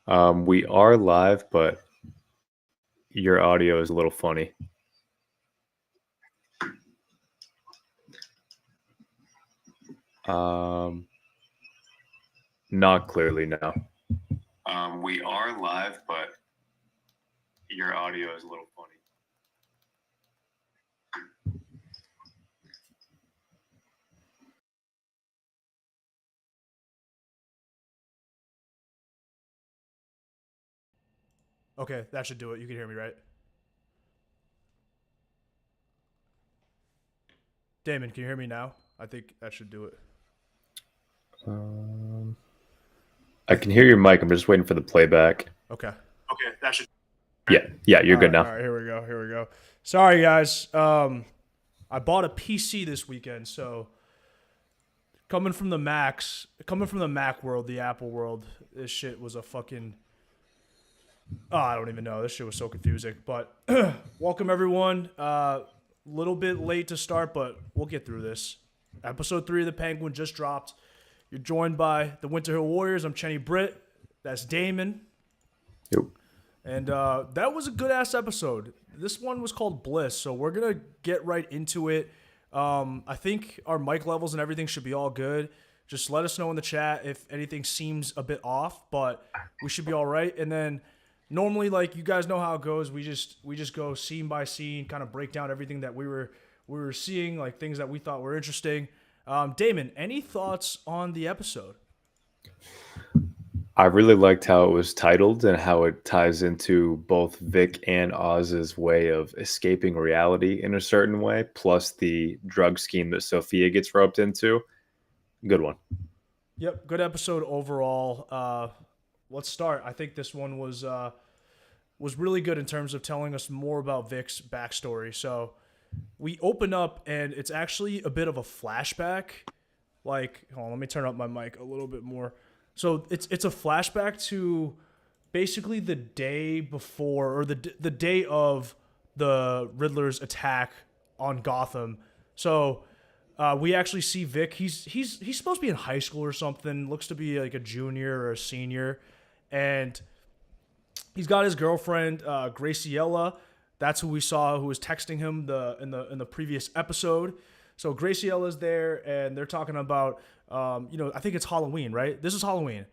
We are live, but your audio is a little funny. Not clearly now. We are live, but your audio is a little funny. Okay, that should do it. You can hear me, right? Damon, can you hear me now? I think that should do it. I can hear your mic. I'm just waiting for the playback. Okay. Okay, that should. Yeah, you're good now. All right, here we go. Sorry, guys. I bought a PC this weekend, so coming from the Mac world, the Apple world, this shit was a fucking. Oh, I don't even know. This shit was so confusing. But welcome everyone. Little bit late to start, but we'll get through this. Episode 3 of the Penguin just dropped. You're joined by the Winter Hill Warriors. I'm Chenny Britt. That's Damon. Yep. And that was a good ass episode. This one was called Bliss, so we're gonna get right into it. I think our mic levels and everything should be all good. Just let us know in the chat if anything seems a bit off, but we should be all right. And then normally, like you guys know how it goes, we just go scene by scene, kind of break down everything that we were seeing, like things that we thought were interesting. Damon, any thoughts on the episode? I really liked how it was titled and how it ties into both Vic and Oz's way of escaping reality in a certain way, plus the drug scheme that Sofia gets roped into. Good one. Yep, good episode overall. Let's start. I think this one was really good in terms of telling us more about Vic's backstory. So we open up and it's actually a bit of a flashback. Like, hold on, let me turn up my mic a little bit more. So it's a flashback to basically the day before or the day of the Riddler's attack on Gotham. So we actually see Vic. He's supposed to be in high school or something. Looks to be like a junior or a senior, and he's got his girlfriend Graciela. That's who we saw who was texting him in the previous episode. So Graciela's there, and they're talking about I think it's Halloween, right? This is Halloween,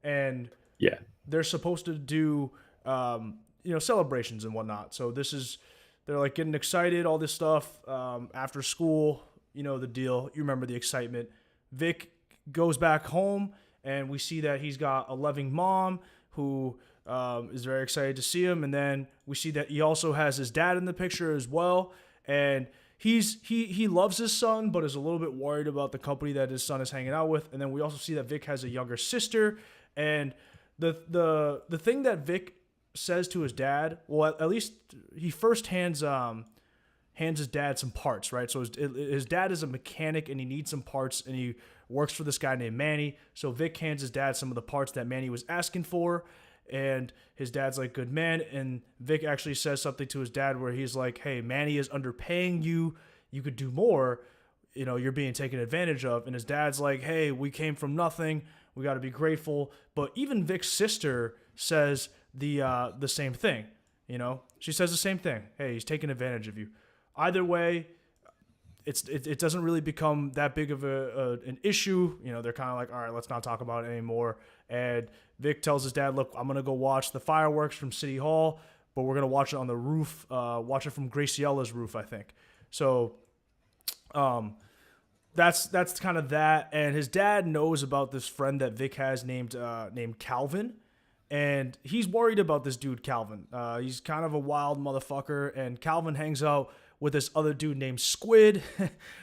and Yeah. they're supposed to do celebrations and whatnot. So they're like getting excited, all this stuff after school. You know the deal. You remember the excitement. Vic goes back home, and we see that he's got a loving mom who is very excited to see him. And then we see that he also has his dad in the picture as well. And he loves his son, but is a little bit worried about the company that his son is hanging out with. And then we also see that Vic has a younger sister. And the thing that Vic says to his dad, well, at least he first hands his dad some parts, right? So his dad is a mechanic and he needs some parts, and he works for this guy named Manny. So Vic hands his dad some of the parts that Manny was asking for, and his dad's like, good man. And Vic actually says something to his dad where he's like, hey, Manny is underpaying you. You could do more. You know, you're being taken advantage of. And his dad's like, hey, we came from nothing. We got to be grateful. But even Vic's sister says the same thing. You know, she says the same thing. Hey, he's taking advantage of you. Either way, it doesn't really become that big of an issue. You know, they're kind of like, all right, let's not talk about it anymore. And Vic tells his dad, look, I'm going to go watch the fireworks from City Hall, but we're going to watch it on the roof, watch it from Graciela's roof, I think. So that's kind of that. And his dad knows about this friend that Vic has named Calvin. And he's worried about this dude, Calvin. He's kind of a wild motherfucker. And Calvin hangs out with this other dude named Squid,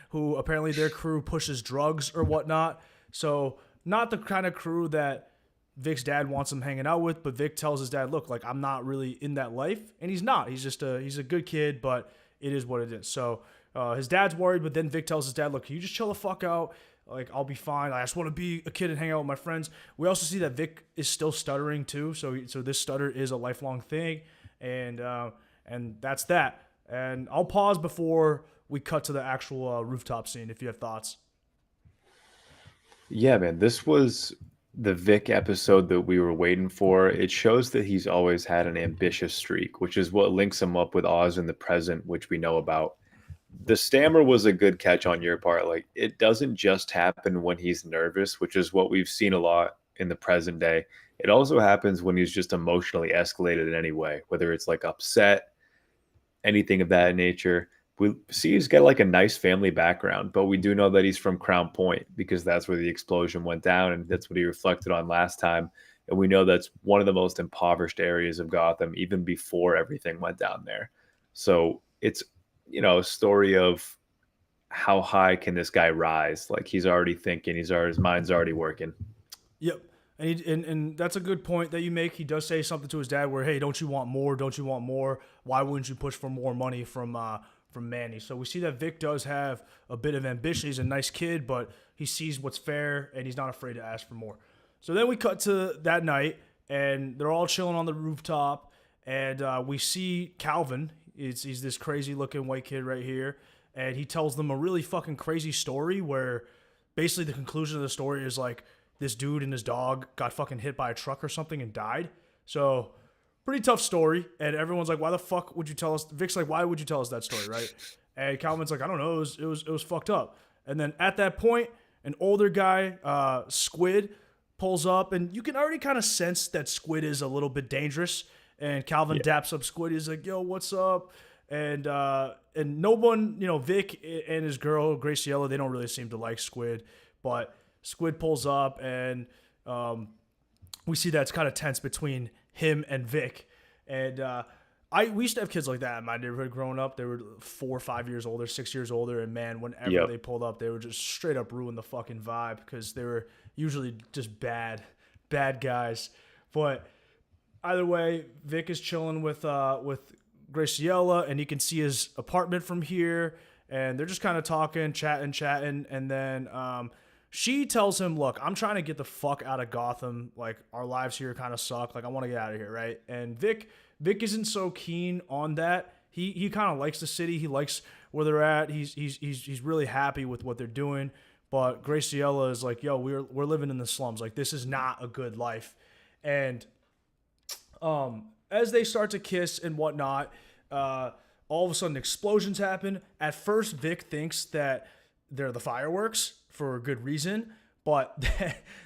who apparently their crew pushes drugs or whatnot. So not the kind of crew that Vic's dad wants him hanging out with, but Vic tells his dad, look, like I'm not really in that life. And he's not. He's a good kid, but it is what it is. So his dad's worried, but then Vic tells his dad, look, can you just chill the fuck out? Like, I'll be fine. I just want to be a kid and hang out with my friends. We also see that Vic is still stuttering too. So this stutter is a lifelong thing. And that's that. And I'll pause before we cut to the actual rooftop scene if you have thoughts. Yeah, man. This was the Vic episode that we were waiting for, it shows that he's always had an ambitious streak, which is what links him up with Oz in the present, which we know about. The stammer was a good catch on your part. Like, it doesn't just happen when he's nervous, which is what we've seen a lot in the present day. It also happens when he's just emotionally escalated in any way, whether it's like upset, anything of that nature. We see he's got like a nice family background, but we do know that he's from Crown Point because that's where the explosion went down, and that's what he reflected on last time. And we know that's one of the most impoverished areas of Gotham, even before everything went down there. So it's, a story of how high can this guy rise? Like, he's already thinking, his mind's already working. Yep. And that's a good point that you make. He does say something to his dad where, hey, don't you want more? Don't you want more? Why wouldn't you push for more money from Manny? So we see that Vic does have a bit of ambition. He's a nice kid, but he sees what's fair and he's not afraid to ask for more. So then we cut to that night and they're all chilling on the rooftop and we see Calvin. He's this crazy looking white kid right here. And he tells them a really fucking crazy story where basically the conclusion of the story is like, this dude and his dog got fucking hit by a truck or something and died. So pretty tough story. And everyone's like, why the fuck would you tell us? Vic's like, why would you tell us that story, right? And Calvin's like, I don't know. It was fucked up. And then at that point, an older guy, Squid, pulls up. And you can already kind of sense that Squid is a little bit dangerous. And Calvin daps up Squid. He's like, yo, what's up? And no one, Vic and his girl, Graciela, they don't really seem to like Squid. But Squid pulls up, and we see that it's kind of tense between him and Vic. And we used to have kids like that in my neighborhood growing up. They were 4 or 5 years older, 6 years older, and man, whenever they pulled up, they would just straight up ruin the fucking vibe because they were usually just bad guys. But either way, Vic is chilling with Graciela, and you can see his apartment from here, and they're just kind of talking, chatting, and then she tells him, look, I'm trying to get the fuck out of Gotham. Like, our lives here kind of suck. Like, I want to get out of here, right? And Vic isn't so keen on that. He kind of likes the city. He likes where they're at. He's really happy with what they're doing. But Graciela is like, yo, we're living in the slums. Like, this is not a good life. And as they start to kiss and whatnot, all of a sudden explosions happen. At first, Vic thinks that they're the fireworks for a good reason, but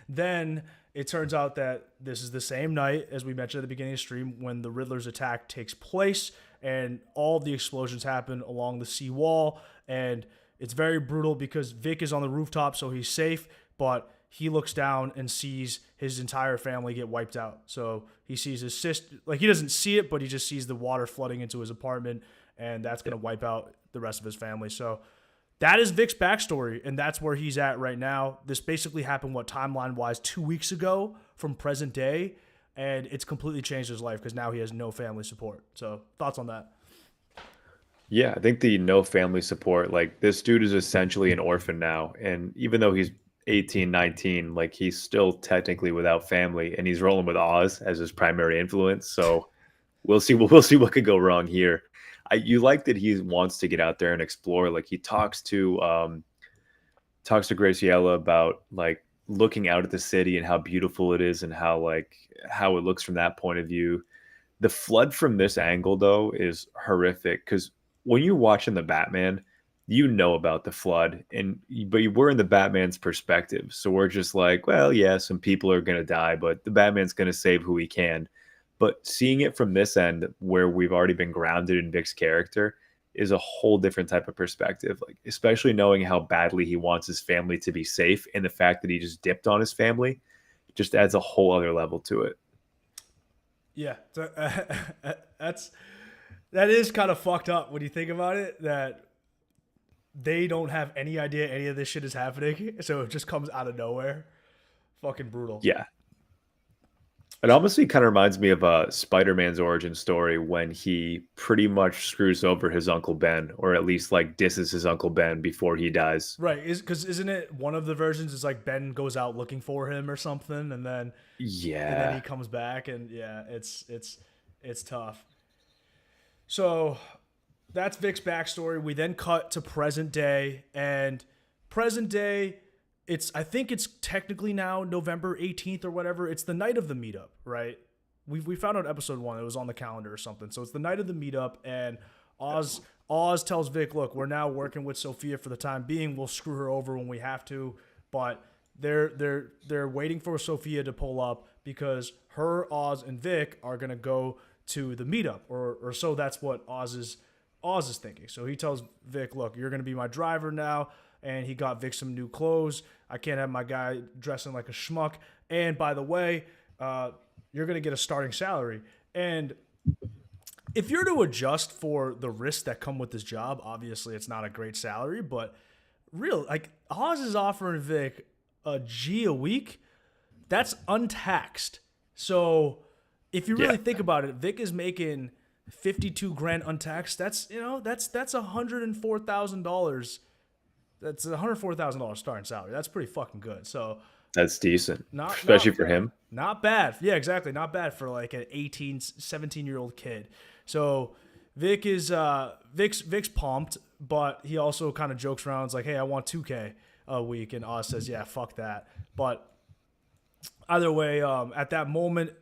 then it turns out that this is the same night as we mentioned at the beginning of the stream when the Riddler's attack takes place, and all the explosions happen along the seawall, and it's very brutal because Vic is on the rooftop, so he's safe, but he looks down and sees his entire family get wiped out. So he sees his sister, like, he doesn't see it, but he just sees the water flooding into his apartment, and that's going to wipe out the rest of his family. So that is Vic's backstory, and that's where he's at right now. This basically happened, timeline-wise, 2 weeks ago from present day, and it's completely changed his life because now he has no family support. So thoughts on that? Yeah, I think the no family support, like, this dude is essentially an orphan now. And even though he's 18, 19, like, he's still technically without family, and he's rolling with Oz as his primary influence. So we'll see what could go wrong here. You like that he wants to get out there and explore. Like, he talks to Graciela about, like, looking out at the city and how beautiful it is and how it looks from that point of view. The flood from this angle, though, is horrific because when you're watching the Batman, you know about the flood, but we're in the Batman's perspective, so we're just like, well, yeah, some people are gonna die, but the Batman's gonna save who he can. But seeing it from this end, where we've already been grounded in Vic's character, is a whole different type of perspective. Like, especially knowing how badly he wants his family to be safe, and the fact that he just dipped on his family just adds a whole other level to it. Yeah, so, that is kind of fucked up when you think about it. That they don't have any idea any of this shit is happening, so it just comes out of nowhere. Fucking brutal. Yeah. It honestly kind of reminds me of Spider-Man's origin story when he pretty much screws over his Uncle Ben, or at least, like, disses his Uncle Ben before he dies. Right, because isn't it one of the versions is like Ben goes out looking for him or something, and then he comes back, and yeah, it's tough. So that's Vic's backstory. We then cut to present day, and present day I think it's technically now November 18th or whatever. It's the night of the meetup, right? We found out episode 1. It was on the calendar or something. So it's the night of the meetup, and Oz tells Vic, look, we're now working with Sofia for the time being. We'll screw her over when we have to, but they're waiting for Sofia to pull up because her, Oz, and Vic are gonna go to the meetup, or so that's what Oz is thinking. So he tells Vic, look, you're gonna be my driver now, and he got Vic some new clothes. I can't have my guy dressing like a schmuck. And by the way, you're gonna get a starting salary. And if you're to adjust for the risks that come with this job, obviously it's not a great salary, but like Oz is offering Vic a G a week. That's untaxed. So if you really think about it, Vic is making $52,000 untaxed. That's $104,000. That's $104,000 starting salary. That's pretty fucking good. So that's decent, especially for him. Not bad. Yeah, exactly. Not bad for like an 18, 17-year-old kid. So Vic is Vic's pumped, but he also kind of jokes around. It's like, hey, I want $2K a week, and Oz says, yeah, fuck that. But either way, at that moment,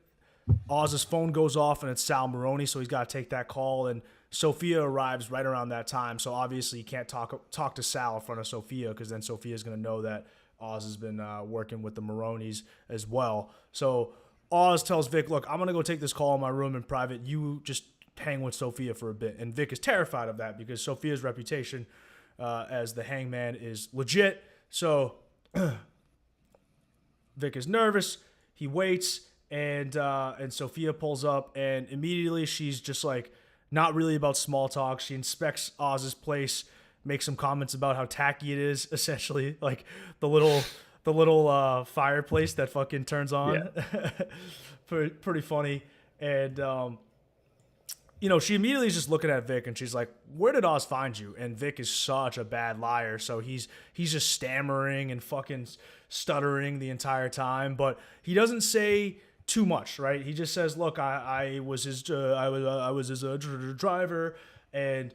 Oz's phone goes off, and it's Sal Maroney, so he's got to take that call. And Sofia arrives right around that time, so obviously he can't talk to Sal in front of Sofia because then Sofia's going to know that Oz has been working with the Maronis as well. So Oz tells Vic, look, I'm going to go take this call in my room in private. You just hang with Sofia for a bit. And Vic is terrified of that because Sofia's reputation as the hangman is legit. So Vic is nervous. He waits, and Sofia pulls up, and immediately she's just like not really about small talk. She inspects Oz's place, makes some comments about how tacky it is, essentially, like the little fireplace that fucking turns on. Yeah. Pretty funny. And she immediately is just looking at Vic, and she's like, where did Oz find you? And Vic is such a bad liar, so he's just stammering and fucking stuttering the entire time, but he doesn't say too much, right? He just says, look, I was his driver, and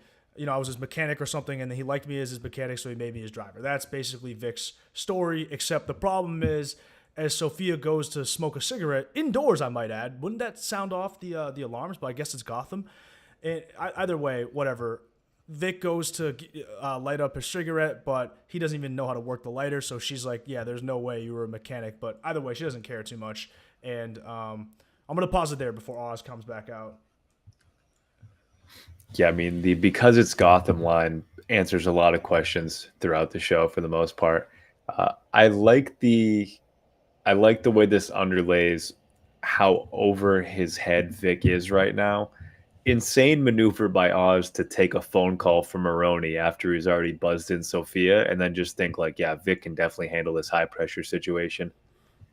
I was his mechanic or something, and he liked me as his mechanic, so he made me his driver. That's basically Vic's story, except the problem is, as Sofia goes to smoke a cigarette, indoors, I might add, wouldn't that sound off the alarms? But I guess it's Gotham. And either way, whatever. Vic goes to light up his cigarette, but he doesn't even know how to work the lighter, so she's like, yeah, there's no way you were a mechanic. But either way, she doesn't care too much. And I'm going to pause it there before Oz comes back out. Yeah, I mean, the because it's Gotham line answers a lot of questions throughout the show for the most part. I like the way this underlays how over his head Vic is right now. Insane maneuver by Oz to take a phone call from Maroney after he's already buzzed in Sofia, and then just think like, yeah, Vic can definitely handle this high pressure situation.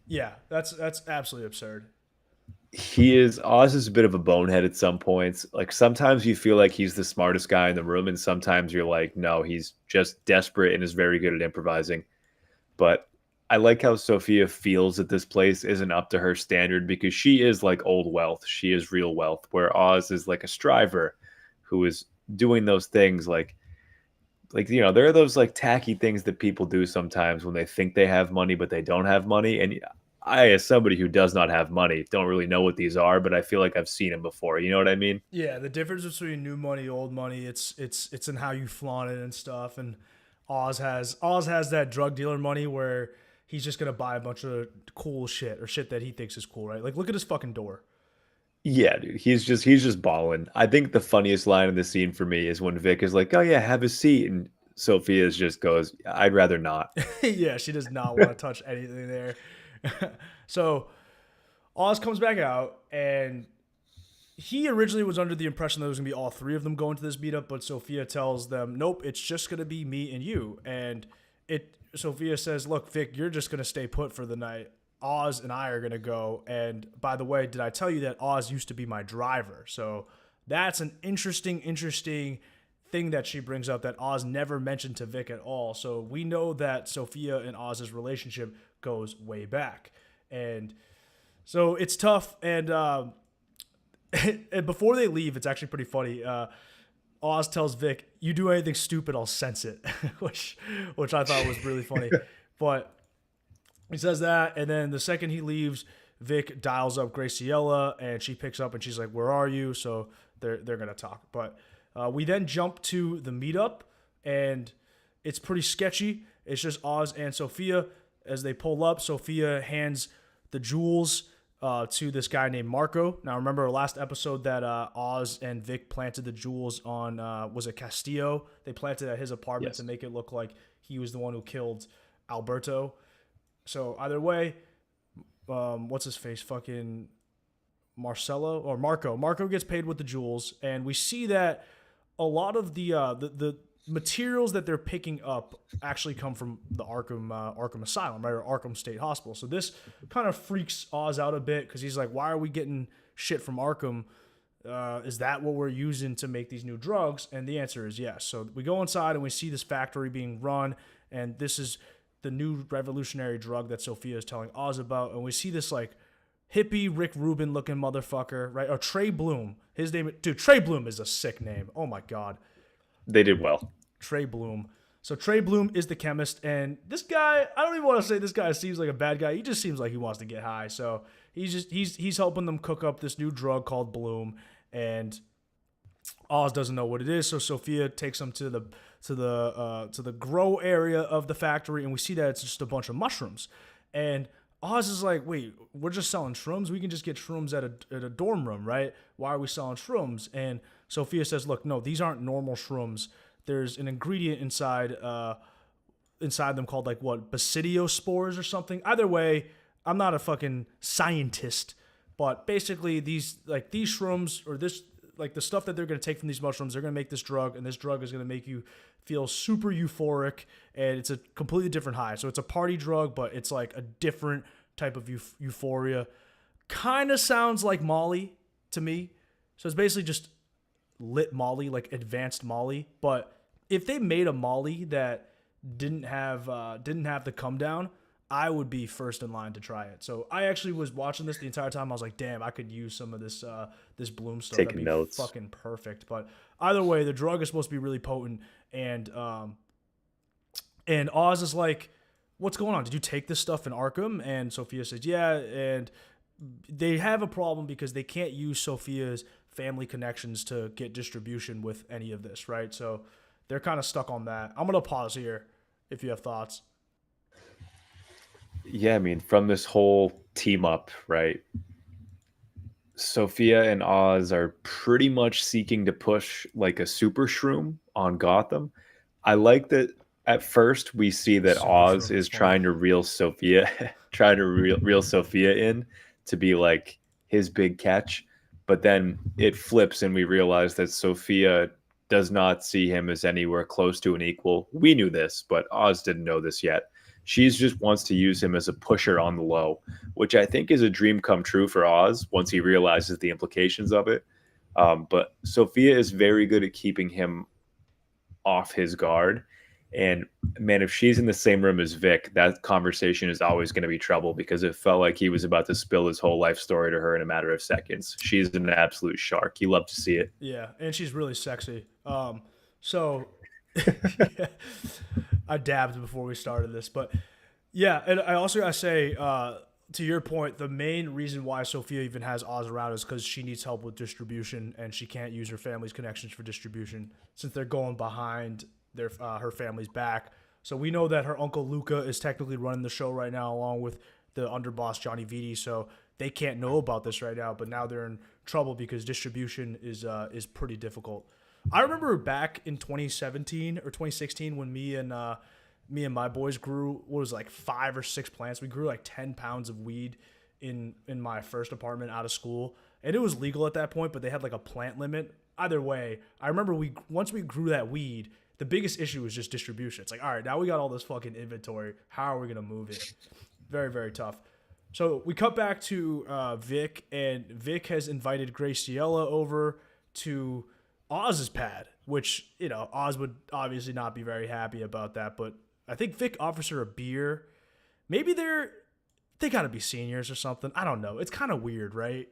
Yeah, that's absolutely absurd. Oz is a bit of a bonehead at some points. Like sometimes you feel like he's the smartest guy in the room, and sometimes you're like, no, he's just desperate and is very good at improvising. But I like how Sofia feels that this place isn't up to her standard because she is like old wealth. She is real wealth, where Oz is like a striver who is doing those things like there are those like tacky things that people do sometimes when they think they have money, but they don't have money. And I, as somebody who does not have money, don't really know what these are, but I feel like I've seen them before. You know what I mean? Yeah. The difference between new money, old money, it's in how you flaunt it and stuff. And Oz has that drug dealer money where he's just going to buy a bunch of cool shit or shit that he thinks is cool, right? Like, look at his fucking door. Yeah, dude. He's just balling. I think the funniest line in the scene for me is when Vic is like, oh, yeah, have a seat. And Sofia just goes, I'd rather not. Yeah, she does not want to touch anything there. So Oz comes back out, and he originally was under the impression that there was going to be all three of them going to this meetup, but Sofia tells them, nope, it's just going to be me and you. And Sofia says, look, Vic, you're just going to stay put for the night. Oz and I are going to go. And by the way, did I tell you that Oz used to be my driver? So that's an interesting thing that she brings up that Oz never mentioned to Vic at all. So we know that Sofia and Oz's relationship goes way back. And so it's tough. And, and before they leave, it's actually pretty funny. Oz tells Vic, you do anything stupid, I'll sense it, which I thought was really funny. But He says that, and then the second he leaves, Vic dials up Graciela, and she picks up, and she's like, "Where are you?" So they're gonna talk. But we then jump to the meetup, and it's pretty sketchy. It's just Oz and Sofia. As they pull up, Sofia hands the jewels to this guy named Marco. Now, remember last episode that Oz and Vic planted the jewels on, was it Castillo? They planted at his apartment to make it look like he was the one who killed Alberto. So either way, what's his face? Fucking Marcelo or Marco. Marco gets paid with the jewels, and we see that a lot of the materials that they're picking up actually come from the Arkham Asylum, right, or Arkham State Hospital. So this kind of freaks Oz out a bit because he's like, "Why are we getting shit from Arkham? Is that what we're using to make these new drugs?" And the answer is yes. So we go inside and we see this factory being run, and this is the new revolutionary drug that Sofia is telling Oz about. And we see this like hippie Rick Rubin looking motherfucker, right? Or Trey Bloom. His name, dude, Trey Bloom is a sick name. Oh my God. They did well. Trey Bloom. So Trey Bloom is the chemist, and this guy, I don't even want to say this guy seems like a bad guy. He just seems like he wants to get high. So he's helping them cook up this new drug called Bloom, and Oz doesn't know what it is. So Sofia takes him to the grow area of the factory, and we see that it's just a bunch of mushrooms. And Oz is like, "Wait, we're just selling shrooms? We can just get shrooms at a dorm room, right? Why are we selling shrooms?" And Sofia says, "Look, no, these aren't normal shrooms. There's an ingredient inside them called like what, basidio or something." Either way, I'm not a fucking scientist, but basically these shrooms, or this, like the stuff that they're going to take from these mushrooms, they're going to make this drug, and this drug is going to make you feel super euphoric, and it's a completely different high. So it's a party drug, but it's like a different type of euphoria. Kind of sounds like Molly to me. So it's basically just lit Molly, like advanced Molly. But if they made a Molly that didn't have the come down, I would be first in line to try it. So I actually was watching this the entire time. I was like, damn, I could use some of this this Bloom stuff. Taking notes. Fucking perfect. But either way, the drug is supposed to be really potent, and Oz is like, "What's going on? Did you take this stuff in Arkham?" And Sofia says, "Yeah." And they have a problem because they can't use Sofia's family connections to get distribution with any of this, right? So they're kind of stuck on that. I'm gonna pause here if you have thoughts. Yeah, I mean, from this whole team up, right? Sophia and Oz are pretty much seeking to push like a super shroom on Gotham. I like that at first we see that Super Oz shroom is is funny. trying to reel Sophia, trying to reel Sophia in to be like his big catch. But then it flips and we realize that Sophia does not see him as anywhere close to an equal. We knew this, but Oz didn't know this yet. She's just wants to use him as a pusher on the low, which I think is a dream come true for Oz once he realizes the implications of it. But Sophia is very good at keeping him off his guard. And man, if she's in the same room as Vic, that conversation is always going to be trouble because it felt like he was about to spill his whole life story to her in a matter of seconds. She's an absolute shark. You love to see it. Yeah, and she's really sexy. So I dabbed before we started this, but yeah, and I also gotta say, to your point, the main reason why Sophia even has Oz around is because she needs help with distribution, and she can't use her family's connections for distribution since they're going behind her family's back. So we know that her uncle Luca is technically running the show right now, along with the underboss Johnny Viti. So they can't know about this right now, but now they're in trouble because distribution is pretty difficult. I remember back in 2017 or 2016 when me and my boys grew, what was it, like 5 or 6 plants. We grew like 10 pounds of weed in my first apartment out of school, and it was legal at that point, but they had like a plant limit. Either way, I remember once we grew that weed, the biggest issue was just distribution. It's like, all right, now we got all this fucking inventory. How are we gonna move it? Very, very tough. So we cut back to Vic, and Vic has invited Graciela over to Oz's pad, which, you know, Oz would obviously not be very happy about that, but I think Vic offers her a beer. Maybe they gotta be seniors or something. I don't know. It's kind of weird, right?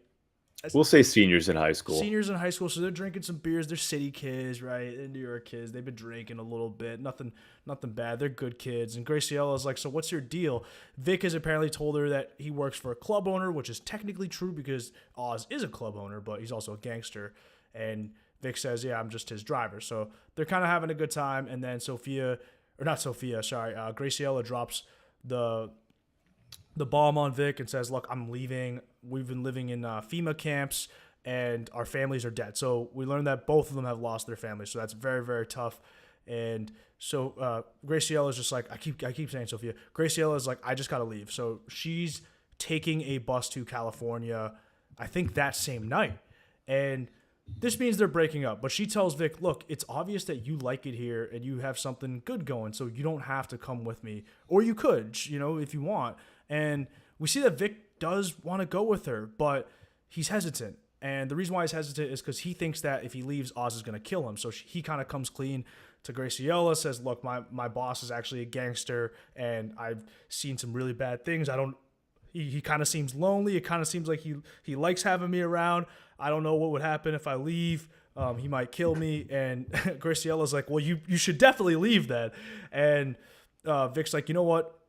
We'll say seniors in high school. Seniors in high school, so they're drinking some beers. They're city kids, right? They're New York kids. They've been drinking a little bit. Nothing bad. They're good kids. And Graciela's like, so what's your deal? Vic has apparently told her that he works for a club owner, which is technically true because Oz is a club owner, but he's also a gangster. And Vic says, yeah, I'm just his driver. So they're kind of having a good time. And then Graciela drops the bomb on Vic and says, look, I'm leaving. We've been living in FEMA camps and our families are dead. So we learned that both of them have lost their families. So that's very, very tough. And so Graciela is just like, I keep saying Sofia. Graciela is like, I just got to leave. So she's taking a bus to California, I think that same night. And this means they're breaking up. But she tells Vic, look, it's obvious that you like it here and you have something good going. So you don't have to come with me. Or you could, if you want. And we see that Vic does want to go with her, but he's hesitant. And the reason why he's hesitant is because he thinks that if he leaves, Oz is going to kill him. So he kind of comes clean to Graciela, says, look, my boss is actually a gangster, and I've seen some really bad things. He kind of seems lonely. It kind of seems like he likes having me around. I don't know what would happen if I leave. He might kill me. And Graciela's like, well, you should definitely leave then. And Vic's like, you know what?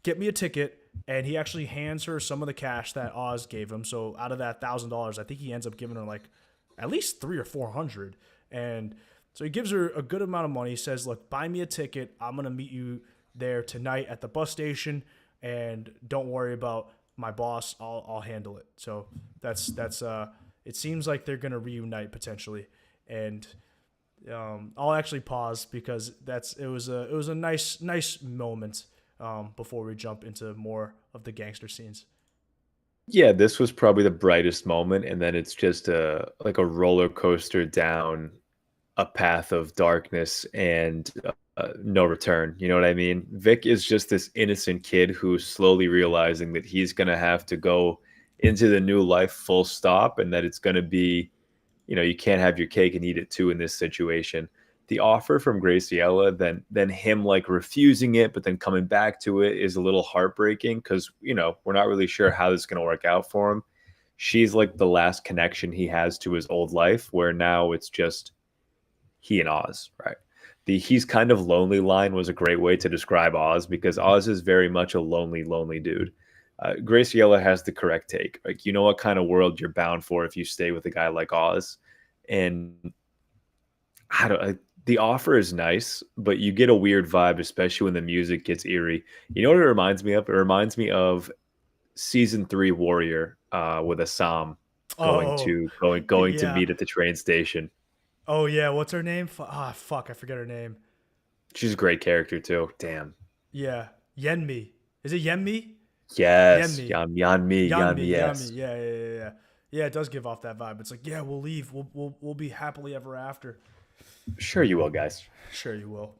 Get me a ticket. And he actually hands her some of the cash that Oz gave him. So out of that $1,000, I think he ends up giving her like at least $300 or $400. And so he gives her a good amount of money. He says, look, buy me a ticket. I'm going to meet you there tonight at the bus station. And don't worry about my boss. I'll handle it. So that's it seems like they're going to reunite potentially. And I'll actually pause because it was a nice moment. Before we jump into more of the gangster scenes. Yeah, this was probably the brightest moment, and then it's just like a roller coaster down a path of darkness and no return. You know what I mean? Vic is just this innocent kid who's slowly realizing that he's gonna have to go into the new life full stop, and that it's gonna be, you can't have your cake and eat it too in this situation. The offer from Graciela, then him like refusing it, but then coming back to it is a little heartbreaking because we're not really sure how this is going to work out for him. She's like the last connection he has to his old life, where now it's just he and Oz, right? The he's kind of lonely line was a great way to describe Oz because Oz is very much a lonely dude. Graciela has the correct take. Like, you know what kind of world you're bound for if you stay with a guy like Oz. And the offer is nice, but you get a weird vibe, especially when the music gets eerie. You know what it reminds me of? It reminds me of season 3 Warrior with Assam going Oh, to yeah. meet at the train station. Oh, yeah. What's her name? Fuck. I forget her name. She's a great character too. Damn. Yeah. Yenmi. Is it Yenmi? Yes. Yenmi. Yan Mi, Yanmi. yes. Yeah. Yeah, it does give off that vibe. It's like, yeah, we'll leave. We'll be happily ever after. Sure you will, guys. Sure you will.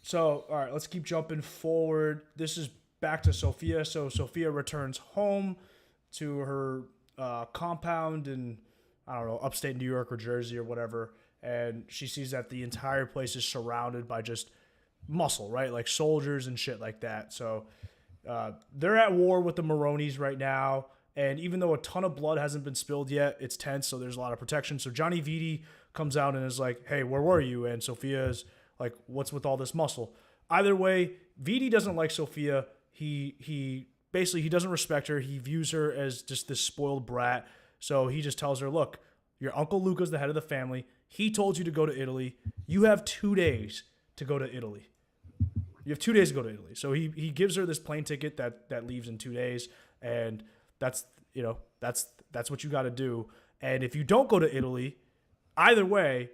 So, all right, let's keep jumping forward. This is back to Sofia. So Sofia returns home to her compound in, I don't know, upstate New York or Jersey or whatever. And she sees that the entire place is surrounded by just muscle, right? Like soldiers and shit like that. So they're at war with the Maronis right now. And even though a ton of blood hasn't been spilled yet, it's tense. So there's a lot of protection. So Johnny Viti comes out and is like, hey, where were you? And Sofia is like, what's with all this muscle? Either way, Viti doesn't like Sofia. He basically, he doesn't respect her. He views her as just this spoiled brat. So he just tells her, look, your Uncle Luca's the head of the family. He told you to go to Italy. You have 2 days to go to Italy. You have 2 days to go to Italy. So he gives her this plane ticket that leaves in 2 days. And that's what you got to do. And if you don't go to Italy, either way,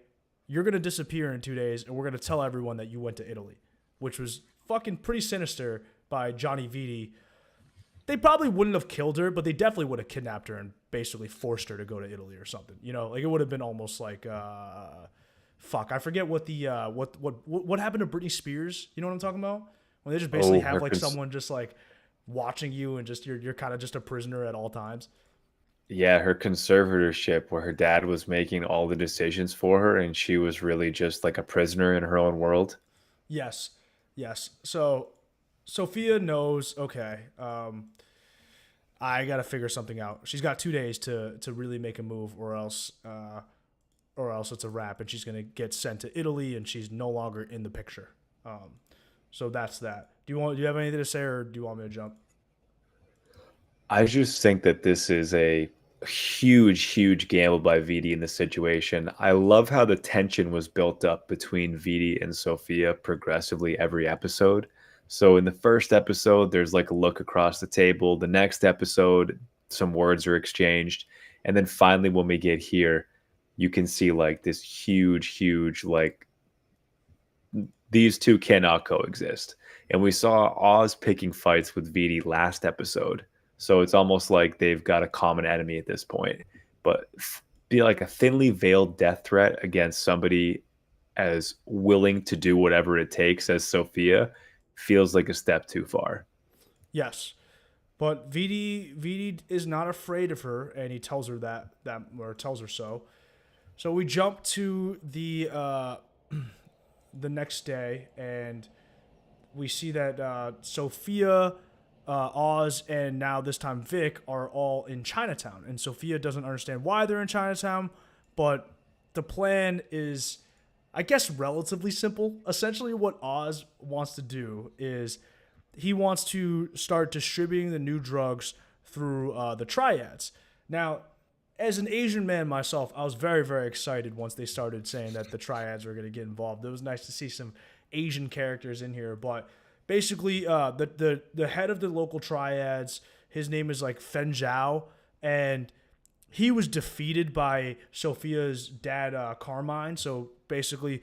you're going to disappear in 2 days, and we're going to tell everyone that you went to Italy, which was fucking pretty sinister by Johnny Viti. They probably wouldn't have killed her, but they definitely would have kidnapped her and basically forced her to go to Italy or something. Like it would have been almost like, fuck, I forget what the what happened to Britney Spears. You know what I'm talking about? When they just basically have like someone just like watching you and just you're kind of just a prisoner at all times. Yeah, her conservatorship where her dad was making all the decisions for her and she was really just like a prisoner in her own world. Yes. So Sophia knows, okay, I got to figure something out. She's got 2 days to really make a move, or else it's a wrap, and she's gonna get sent to Italy, and she's no longer in the picture. So that's that. Do you have anything to say, or do you want me to jump? I just think that this is a huge gamble by Viti in this situation. I love how the tension was built up between Viti and Sofia progressively every episode. So in the first episode, there's like a look across the table. The next episode, some words are exchanged. And then finally, when we get here, you can see like this huge, like these two cannot coexist. And we saw Oz picking fights with Viti last episode. So it's almost like they've got a common enemy at this point. But be like a thinly veiled death threat against somebody as willing to do whatever it takes as Sofia feels like a step too far. Yes, but Viti is not afraid of her, and he tells her that or tells her so. So we jump to the next day, and we see that Sofia, Oz, and now this time Vic are all in Chinatown. And Sofia doesn't understand why they're in Chinatown, but the plan is, I guess, relatively simple. Essentially, what Oz wants to do is he wants to start distributing the new drugs through the Triads. Now, as an Asian man myself, I was very excited once they started saying that the Triads were going to get involved. It was nice to see some Asian characters in here, but basically, the head of the local Triads, his name is like Fen Zhao, and he was defeated by Sofia's dad, Carmine. So basically,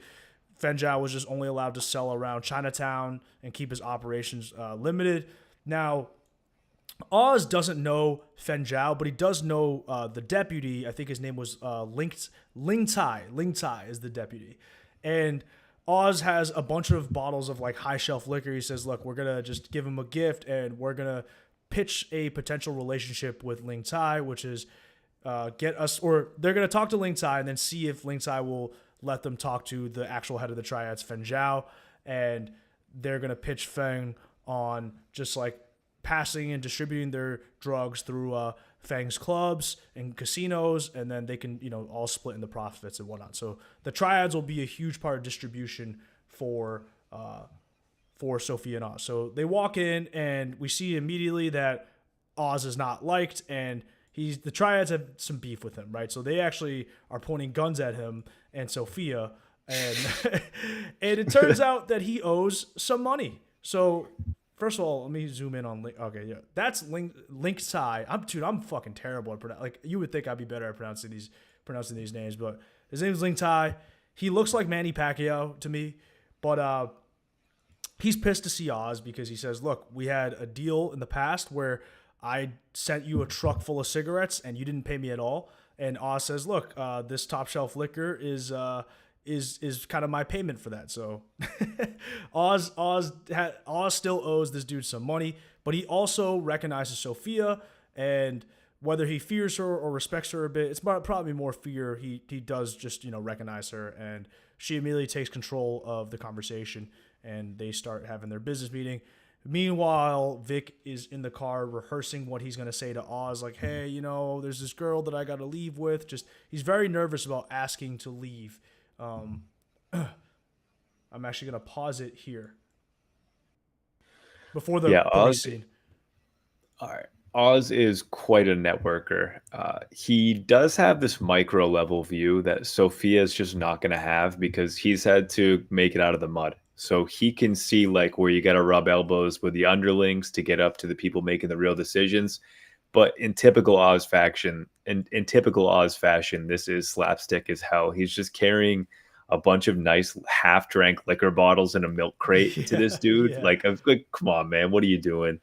Fen Zhao was just only allowed to sell around Chinatown and keep his operations limited. Now, Oz doesn't know Fen Zhao, but he does know the deputy. I think his name was Ling Tai. Ling Tai is the deputy. And Oz has a bunch of bottles of like high shelf liquor. He says, look, we're going to just give him a gift, and we're going to pitch a potential relationship with Ling Tai, which is get us, or they're going to talk to Ling Tai and then see if Ling Tai will let them talk to the actual head of the Triads, Fen Zhao. And they're going to pitch Feng on just like passing and distributing their drugs through Fang's clubs and casinos, and then they can, all split in the profits and whatnot. So the Triads will be a huge part of distribution for Sofia and Oz. So they walk in, and we see immediately that Oz is not liked, and the Triads have some beef with him, right? So they actually are pointing guns at him and Sofia, and and it turns out that he owes some money. So first of all, let me zoom in on Link. Okay, yeah, that's Link Tsai. I'm fucking terrible at pronouncing. Like, you would think I'd be better at pronouncing these names, but his name is Link Tai. He looks like Manny Pacquiao to me, but he's pissed to see Oz because he says, "Look, we had a deal in the past where I sent you a truck full of cigarettes and you didn't pay me at all." And Oz says, "Look, this top shelf liquor is kind of my payment for that." So Oz still owes this dude some money, but he also recognizes Sofia, and whether he fears her or respects her a bit, it's probably more fear. He does just recognize her, and she immediately takes control of the conversation, and they start having their business meeting. Meanwhile, Vic is in the car rehearsing what he's going to say to Oz, like, "Hey, there's this girl that I got to leave with." He's very nervous about asking to leave. I'm actually going to pause it here before the police scene. All right. Oz is quite a networker. He does have this micro level view that Sophia is just not going to have because he's had to make it out of the mud. So he can see like where you got to rub elbows with the underlings to get up to the people making the real decisions. But in typical Oz fashion, this is slapstick as hell. He's just carrying a bunch of nice half-drank liquor bottles in a milk crate to this dude. Yeah. Like, come on, man, what are you doing?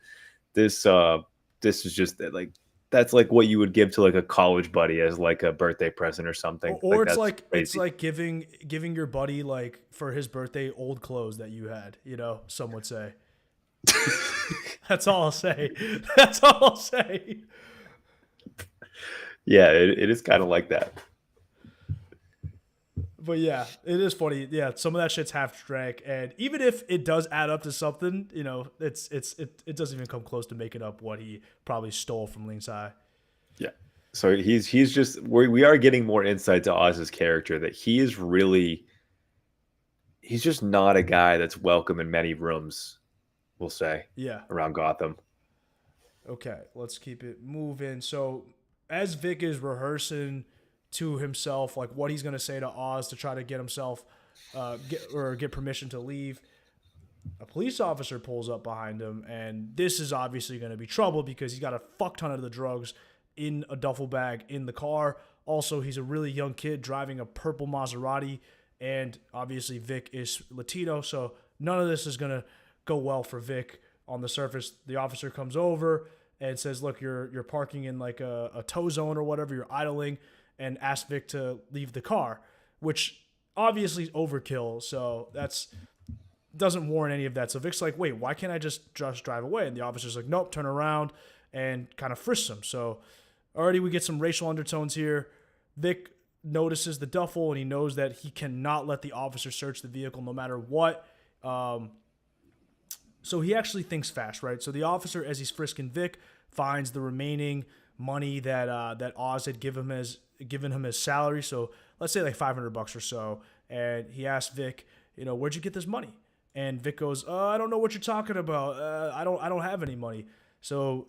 This is just like, that's like what you would give to like a college buddy as like a birthday present or something. Or it's like giving your buddy, like, for his birthday, old clothes that you had. Some would say. That's all I'll say. Yeah, it is kind of like that. But yeah, it is funny. Yeah, some of that shit's half drank, and even if it does add up to something, it doesn't even come close to making up what he probably stole from Ling Tsai. Yeah. So he's just we are getting more insight to Oz's character, that he is really, he's just not a guy that's welcome in many rooms, we'll say, Yeah. around Gotham. Okay, let's keep it moving. So as Vic is rehearsing to himself, like what he's gonna say to Oz to try to get himself, get permission to leave, a police officer pulls up behind him, and this is obviously going to be trouble because he's got a fuck ton of the drugs in a duffel bag in the car. Also, he's a really young kid driving a purple Maserati, and obviously Vic is Latino, so none of this is going to go well for Vic. On the surface, the officer comes over and says, look, you're parking in like a tow zone or whatever, you're idling, and asks Vic to leave the car, which obviously is overkill, so that's doesn't warrant any of that. So Vic's like, wait, why can't I just drive away? And the officer's like, nope, turn around, and kind of frisks him. So already we get some racial undertones here. Vic notices the duffel, and he knows that he cannot let the officer search the vehicle no matter what. So he actually thinks fast, right? So the officer, as he's frisking Vic, finds the remaining money that Oz had given him as salary. So let's say like $500 or so. And he asks Vic, where'd you get this money? And Vic goes, I don't know what you're talking about. I don't have any money. So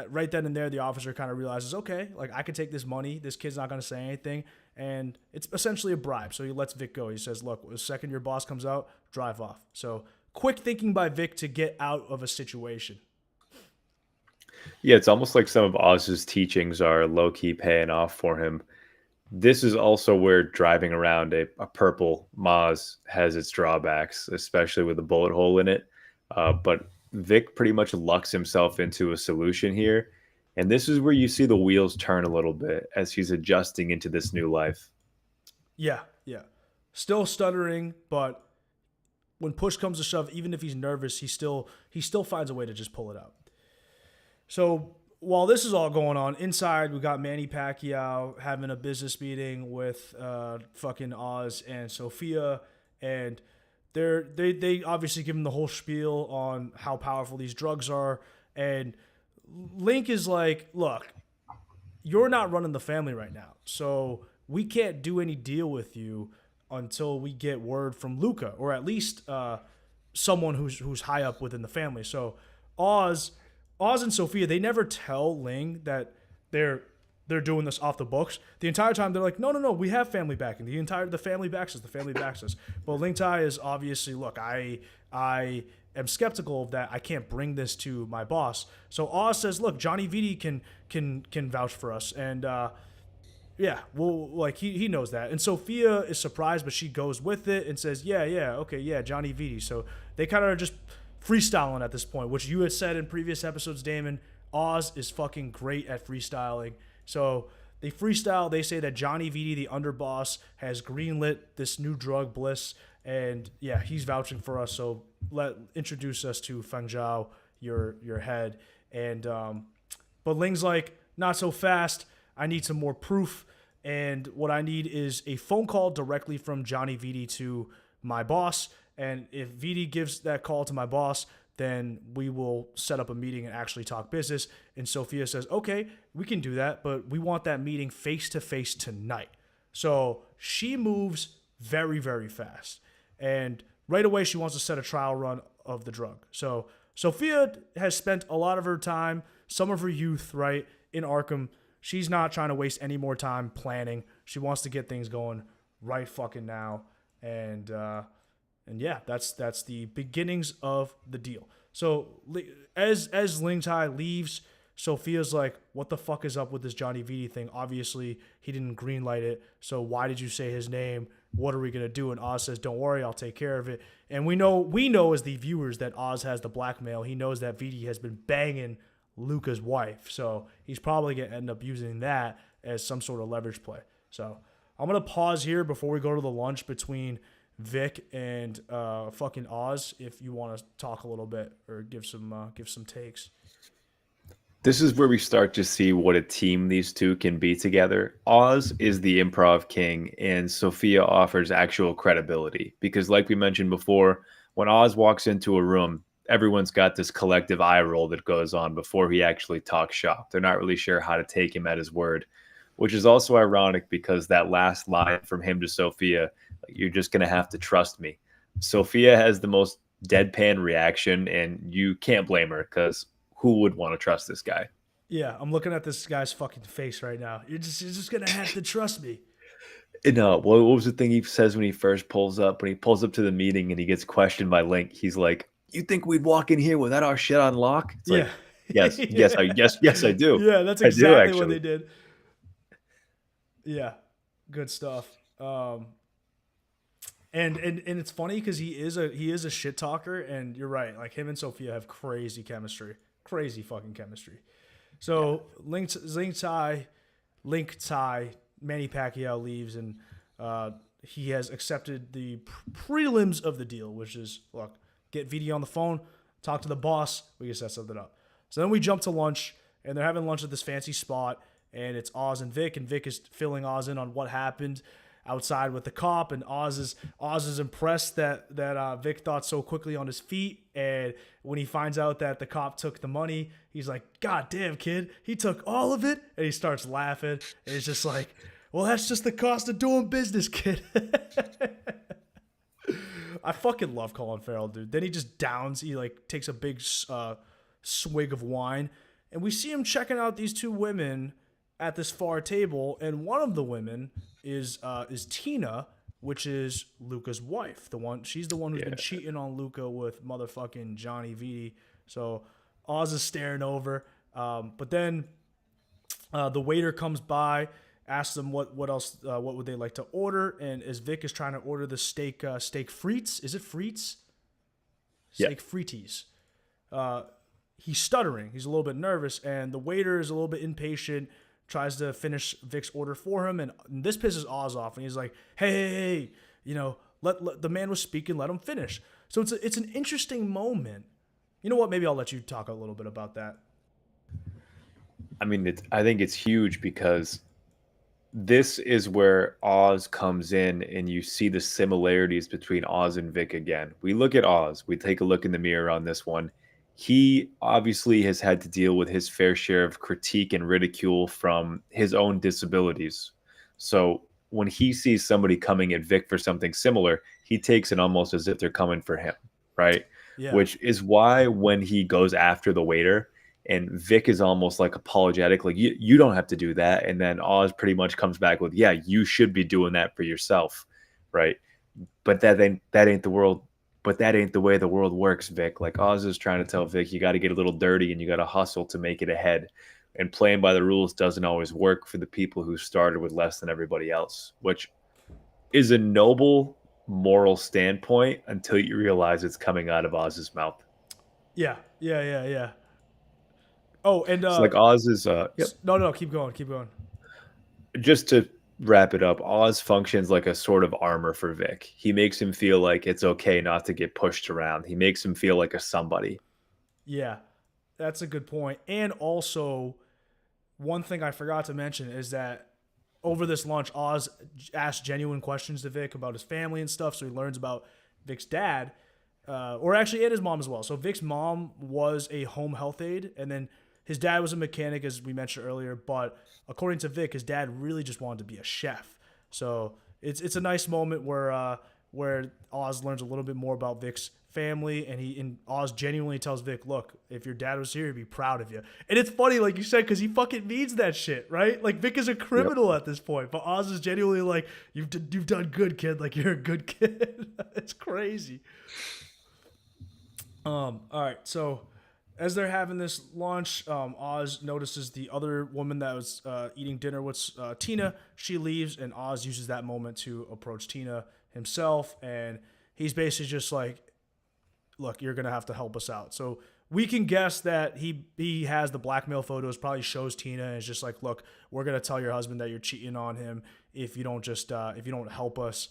right then and there, the officer kind of realizes, okay, like I could take this money. This kid's not going to say anything. And it's essentially a bribe. So he lets Vic go. He says, look, the second your boss comes out, drive off. So quick thinking by Vic to get out of a situation. Yeah, it's almost like some of Oz's teachings are low-key paying off for him. This is also where driving around a purple Maz has its drawbacks, especially with a bullet hole in it. But Vic pretty much lucks himself into a solution here. And this is where you see the wheels turn a little bit as he's adjusting into this new life. Yeah. Still stuttering, but when push comes to shove, even if he's nervous, he still finds a way to just pull it out. So while this is all going on, inside we got Manny Pacquiao having a business meeting with fucking Oz and Sofia, and they obviously give him the whole spiel on how powerful these drugs are, and Link is like, look, you're not running the family right now, so we can't do any deal with you until we get word from Luca, or at least someone who's high up within the family. So Oz and Sofia, they never tell Ling that they're doing this off the books. The entire time they're like, no, we have family backing. The family backs us. But Ling Tai is obviously, look, I am skeptical of that. I can't bring this to my boss. So Oz says, look, Johnny Viti can vouch for us, and yeah, well, like he knows that. And Sofia is surprised, but she goes with it and says, yeah, okay, yeah, Johnny Viti. So they kind of are just freestyling at this point, which you had said in previous episodes, Damon. Oz is fucking great at freestyling. So they freestyle. They say that Johnny Viti, the underboss, has greenlit this new drug, Bliss, and yeah, he's vouching for us. So introduce us to Feng Zhao, your head. And but Ling's like, not so fast. I need some more proof, and what I need is a phone call directly from Johnny Viti to my boss. And if Viti gives that call to my boss, then we will set up a meeting and actually talk business. And Sofia says, okay, we can do that, but we want that meeting face-to-face tonight. So she moves very, very fast. And right away, she wants to set a trial run of the drug. So Sofia has spent a lot of her time, some of her youth, right, in Arkham. She's not trying to waste any more time planning. She wants to get things going right fucking now. And yeah, that's the beginnings of the deal. So as Ling Tai leaves, Sophia's like, what the fuck is up with this Johnny Viti thing? Obviously, he didn't greenlight it. So why did you say his name? What are we going to do? And Oz says, don't worry, I'll take care of it. And we know as the viewers that Oz has the blackmail. He knows that Viti has been banging Luca's wife. So he's probably going to end up using that as some sort of leverage play. So I'm going to pause here before we go to the lunch between Vic and fucking Oz, if you want to talk a little bit or give some takes. This is where we start to see what a team these two can be together. Oz is the improv king, and Sophia offers actual credibility. Because, like we mentioned before, when Oz walks into a room, everyone's got this collective eye roll that goes on before he actually talks shop. They're not really sure how to take him at his word, which is also ironic because that last line from him to Sophia, you're just going to have to trust me. Sophia has the most deadpan reaction, and you can't blame her because who would want to trust this guy? Yeah, I'm looking at this guy's fucking face right now. You're just gonna have to trust me. No, what was the thing he says when he first pulls up? When he pulls up to the meeting and he gets questioned by Link, he's like, "You think we'd walk in here without our shit on lock?" It's Yeah. like, yes, yes, I do, Yeah, that's I do exactly what actually. they did. Yeah, good stuff. And it's funny because he is a shit talker, and you're right. Like him and Sophia have crazy chemistry, crazy fucking chemistry. Yeah, So Link Tsai, Manny Pacquiao leaves, and he has accepted the prelims of the deal, which is look, get Viti on the phone, talk to the boss, we can set something up. So then we jump to lunch, and they're having lunch at this fancy spot, and it's Oz and Vic is filling Oz in on what happened outside with the cop, and Oz is impressed that Vic thought so quickly on his feet, and when he finds out that the cop took the money, he's like, "God damn, kid, he took all of it," and he starts laughing, and he's just like, "Well, that's just the cost of doing business, kid." I fucking love Colin Farrell, dude. Then he just downs. He like takes a big swig of wine, and we see him checking out these two women at this far table, and one of the women is Tina, which is Luca's wife. She's the one who's been yeah. cheating on Luca with motherfucking Johnny Viti. So Oz is staring over, but then the waiter comes by, asks them what else, what would they like to order, and as Vic is trying to order the steak frites, is it frites? Yeah. Steak frites. He's stuttering. He's a little bit nervous, and the waiter is a little bit impatient. Tries to finish Vic's order for him, and this pisses Oz off. And he's like, "Hey, let the man was speaking. Let him finish." So it's an interesting moment. You know what? Maybe I'll let you talk a little bit about that. I mean, I think it's huge because this is where Oz comes in, and you see the similarities between Oz and Vic again. We look at Oz, we take a look in the mirror on this one. He obviously has had to deal with his fair share of critique and ridicule from his own disabilities. So when he sees somebody coming at Vic for something similar, he takes it almost as if they're coming for him, right? Yeah, Which is why when he goes after the waiter, and Vic is almost like apologetic, like you don't have to do that. And then Oz pretty much comes back with, yeah, you should be doing that for yourself, right? But that ain't the world. But that ain't the way the world works, Vic. Like Oz is trying to tell Vic, you got to get a little dirty and you got to hustle to make it ahead. And playing by the rules doesn't always work for the people who started with less than everybody else, which is a noble moral standpoint until you realize it's coming out of Oz's mouth. yeah. Oh, and It's like Oz is yep. no, keep going, keep going. Just to wrap it up, Oz functions like a sort of armor for Vic. He makes him feel like it's okay not to get pushed around. He makes him feel like a somebody. Yeah, that's a good point. And also, one thing I forgot to mention is that over this lunch, Oz asked genuine questions to Vic about his family and stuff. So he learns about Vic's dad, or actually, and his mom as well. So Vic's mom was a home health aide, and then his dad was a mechanic, as we mentioned earlier. But according to Vic, his dad really just wanted to be a chef. So it's a nice moment where Oz learns a little bit more about Vic's family, and Oz genuinely tells Vic, "Look, if your dad was here, he'd be proud of you." And it's funny, like you said, because he fucking means that shit, right? Like Vic is a criminal at this point, but Oz is genuinely like, "You've done good, kid. Like you're a good kid." It's crazy. All right, so as they're having this lunch, Oz notices the other woman that was eating dinner with Tina. She leaves, and Oz uses that moment to approach Tina himself, and he's basically just like, "Look, you're gonna have to help us out." So we can guess that he has the blackmail photos, probably shows Tina, and is just like, "Look, we're gonna tell your husband that you're cheating on him if you don't help us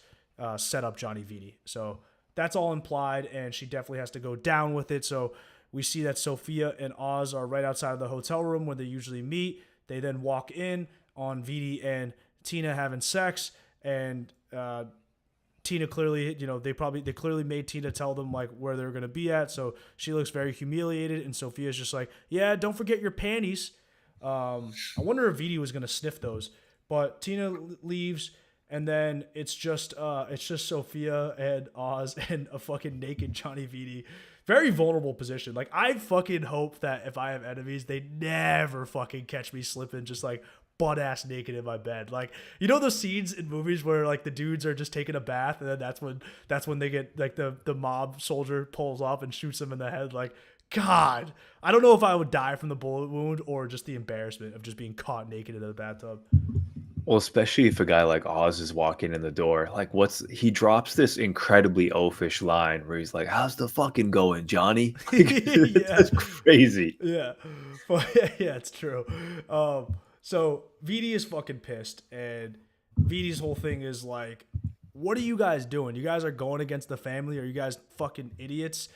set up Johnny Viti." So that's all implied, and she definitely has to go down with it. So we see that Sofia and Oz are right outside of the hotel room where they usually meet. They then walk in on Viti and Tina having sex, and Tina clearly, they clearly made Tina tell them like where they're gonna be at. So she looks very humiliated, and Sofia's just like, yeah, don't forget your panties. I wonder if Viti was gonna sniff those, but Tina leaves, and then it's just Sofia and Oz and a fucking naked Johnny Viti. Very vulnerable position. Like, I fucking hope that if I have enemies, they never fucking catch me slipping just like butt ass naked in my bed. Like, those scenes in movies where like the dudes are just taking a bath, and then that's when they get like the mob soldier pulls off and shoots them in the head. Like, God, I don't know if I would die from the bullet wound or just the embarrassment of just being caught naked in the bathtub. Well, especially if a guy like Oz is walking in the door, like he drops this incredibly oafish line where he's like, "How's the fucking going, Johnny?" Like, Yeah. that's crazy. Yeah, but yeah, it's true. So Viti is fucking pissed, and Viti's whole thing is like, "What are you guys doing? You guys are going against the family? Are you guys fucking idiots?"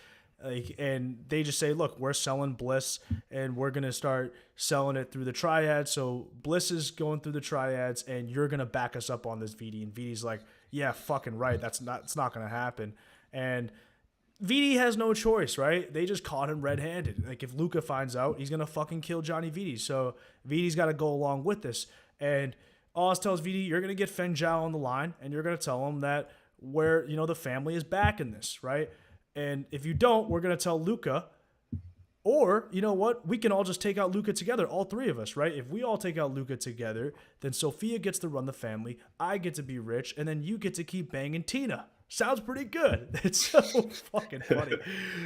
Like, and they just say, "Look, we're selling Bliss, and we're gonna start selling it through the Triads. So Bliss is going through the Triads, and you're gonna back us up on this, Viti." And Viti's like, "Yeah, fucking right. It's not gonna happen." And Viti has no choice, right? They just caught him red-handed. Like, if Luca finds out, he's gonna fucking kill Johnny Viti. So Viti's got to go along with this. And Oz tells Viti, "You're gonna get Feng Zhao on the line, and you're gonna tell him that the family is back in this, right? And if you don't, we're gonna tell Luca. Or, you know what? We can all just take out Luca together, all three of us, right? If we all take out Luca together, then Sofia gets to run the family, I get to be rich, and then you get to keep banging Tina. Sounds pretty good." It's so fucking funny.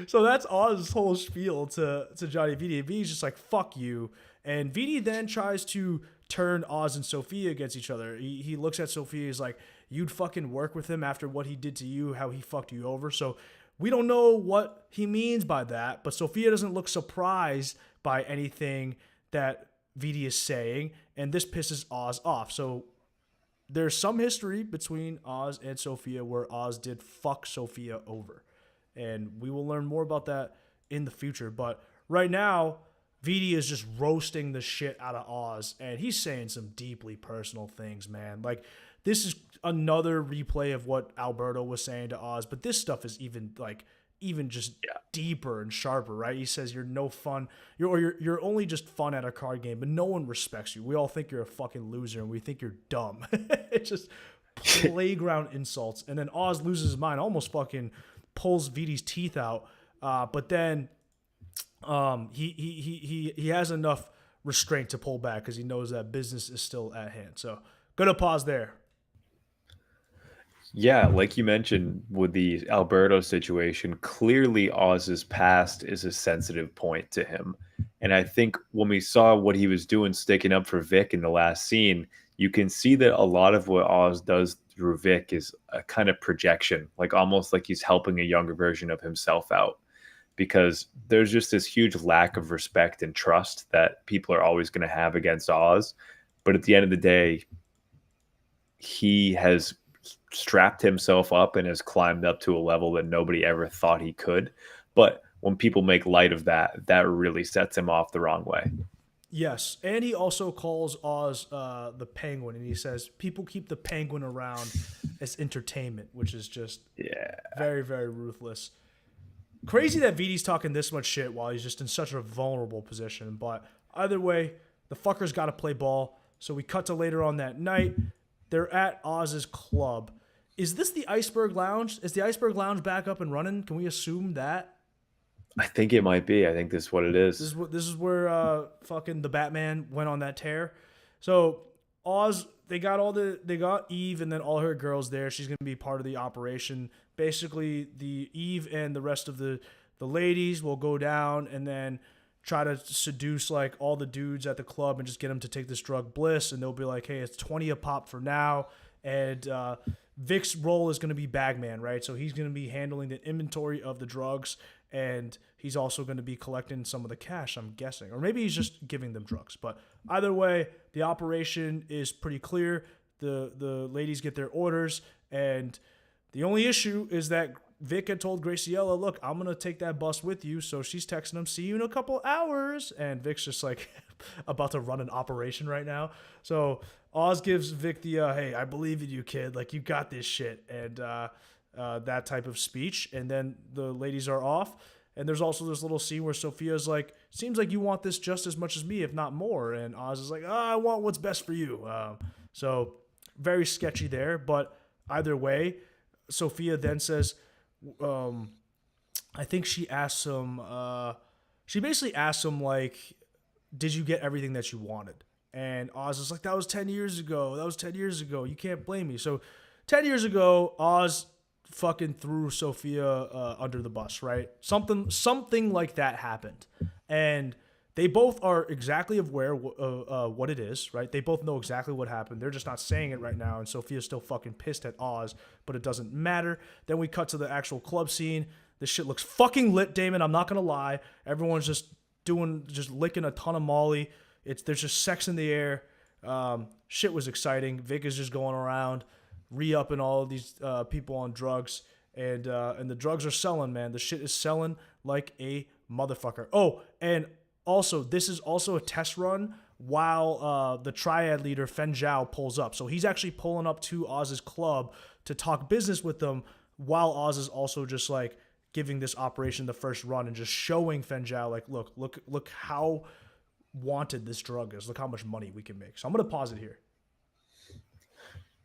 So that's Oz's whole spiel to Johnny Viti. And Viti's just like, "Fuck you." And Viti then tries to turn Oz and Sofia against each other. He looks at Sofia, he's like, "You'd fucking work with him after what he did to you, how he fucked you over." So we don't know what he means by that, but Sofia doesn't look surprised by anything that Viti is saying, and this pisses Oz off. So there's some history between Oz and Sofia where Oz did fuck Sofia over, and we will learn more about that in the future. But right now, Viti is just roasting the shit out of Oz, and he's saying some deeply personal things, man. Like, this is another replay of what Alberto was saying to Oz, but this stuff is even just deeper and sharper, right? He says you're no fun, you're only just fun at a card game, but no one respects you. We all think you're a fucking loser, and we think you're dumb. It's just playground insults, and then Oz loses his mind, almost fucking pulls Viti's teeth out, but then he has enough restraint to pull back because he knows that business is still at hand. So gonna pause there. Yeah, like you mentioned with the Alberto situation, clearly Oz's past is a sensitive point to him. And I think when we saw what he was doing sticking up for Vic in the last scene, you can see that a lot of what Oz does through Vic is a kind of projection, like almost like he's helping a younger version of himself out. Because there's just this huge lack of respect and trust that people are always going to have against Oz. But at the end of the day, he has strapped himself up and has climbed up to a level that nobody ever thought he could. But when people make light of that, that really sets him off the wrong way. Yes, and he also calls Oz the Penguin, and he says people keep the Penguin around as entertainment, which is just very, very ruthless. Crazy that Viti's talking this much shit while he's just in such a vulnerable position. But either way, the fucker's got to play ball. So we cut to later on that night. They're at Oz's club. Is this the Iceberg Lounge? Is the Iceberg Lounge back up and running? Can we assume that? I think it might be. I think this is what it is. This is where fucking the Batman went on that tear. So Oz, they got Eve and then all her girls there. She's gonna be part of the operation. Basically, the Eve and the rest of the ladies will go down and then try to seduce like all the dudes at the club and just get them to take this drug Bliss, and they'll be like, "Hey, it's 20 a pop for now." And Vic's role is going to be Bagman, right? So he's going to be handling the inventory of the drugs, and he's also going to be collecting some of the cash, I'm guessing. Or maybe he's just giving them drugs. But either way, the operation is pretty clear. The ladies get their orders, and The only issue is that Vic had told Graciela, look, I'm going to take that bus with you. So she's texting him, see you in a couple hours. And Vic's just like about to run an operation right now. So Oz gives Vic the, hey, I believe in you, kid. Like, you got this shit. And that type of speech. And then the ladies are off. And there's also this little scene where Sofia's like, seems like you want this just as much as me, if not more. And Oz is like, I want what's best for you. So very sketchy there. But either way, Sofia then says, I think she asks him, she basically asks him, like, did you get everything that you wanted? And Oz is like, that was 10 years ago. That was 10 years ago. You can't blame me. So 10 years ago, Oz fucking threw Sofia under the bus, right? Something like that happened. And they both are exactly aware what it is, right? They both know exactly what happened. They're just not saying it right now, and Sofia's still fucking pissed at Oz, but it doesn't matter. Then we cut to the actual club scene. This shit looks fucking lit, Damon. I'm not gonna lie. Everyone's just licking a ton of Molly. There's just sex in the air. Shit was exciting. Vic is just going around, re-upping all of these people on drugs, and the drugs are selling, man. The shit is selling like a motherfucker. Oh, and also, this is also a test run while the Triad leader, Fen Zhao, pulls up. So he's actually pulling up to Oz's club to talk business with them while Oz is also just like giving this operation the first run and just showing Fen Zhao, like, look how wanted this drug is. Look how much money we can make. So I'm going to pause it here.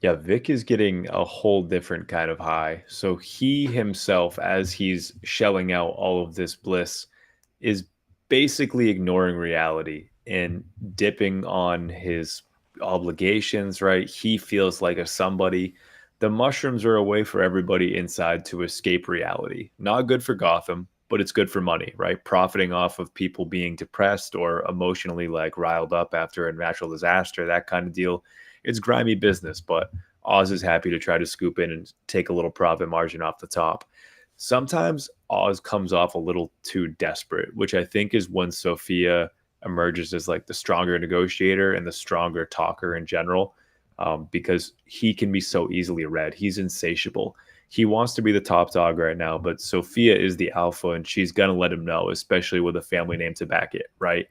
Yeah, Vic is getting a whole different kind of high. So he himself, as he's shelling out all of this bliss, is basically ignoring reality and dipping on his obligations, right? He feels like a somebody. The mushrooms are a way for everybody inside to escape reality. Not good for Gotham, but it's good for money, right? Profiting off of people being depressed or emotionally like riled up after a natural disaster, that kind of deal. It's grimy business, but Oz is happy to try to scoop in and take a little profit margin off the top. Sometimes Oz comes off a little too desperate, which I think is when Sofia emerges as like the stronger negotiator and the stronger talker in general, because he can be so easily read. He's insatiable. He wants to be the top dog right now, but Sofia is the alpha and she's going to let him know, especially with a family name to back it, right?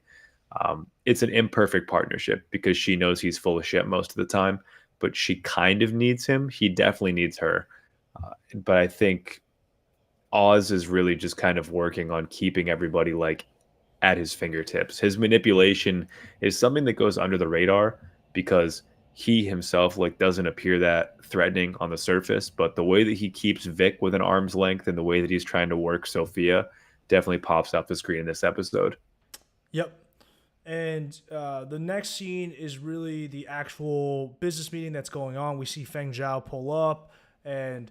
It's an imperfect partnership because she knows he's full of shit most of the time, but she kind of needs him. He definitely needs her. But I think Oz is really just kind of working on keeping everybody like at his fingertips. His manipulation is something that goes under the radar because he himself like doesn't appear that threatening on the surface, but the way that he keeps Vic with an arm's length and the way that he's trying to work Sofia definitely pops off the screen in this episode. Yep. And the next scene is really the actual business meeting that's going on. We see Feng Zhao pull up, and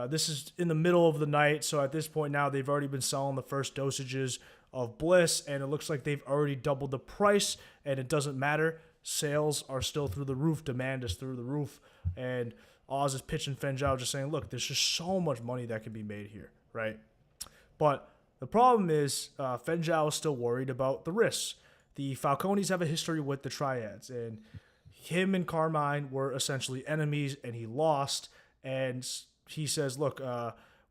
this is in the middle of the night. So at this point now, they've already been selling the first dosages of Bliss, and it looks like they've already doubled the price, and it doesn't matter. Sales are still through the roof. Demand is through the roof. And Oz is pitching Feng Zhao, just saying, look, there's just so much money that can be made here, right? But the problem is Feng Zhao is still worried about the risks. The Falcones have a history with the Triads, and him and Carmine were essentially enemies, and he lost. And he says, look,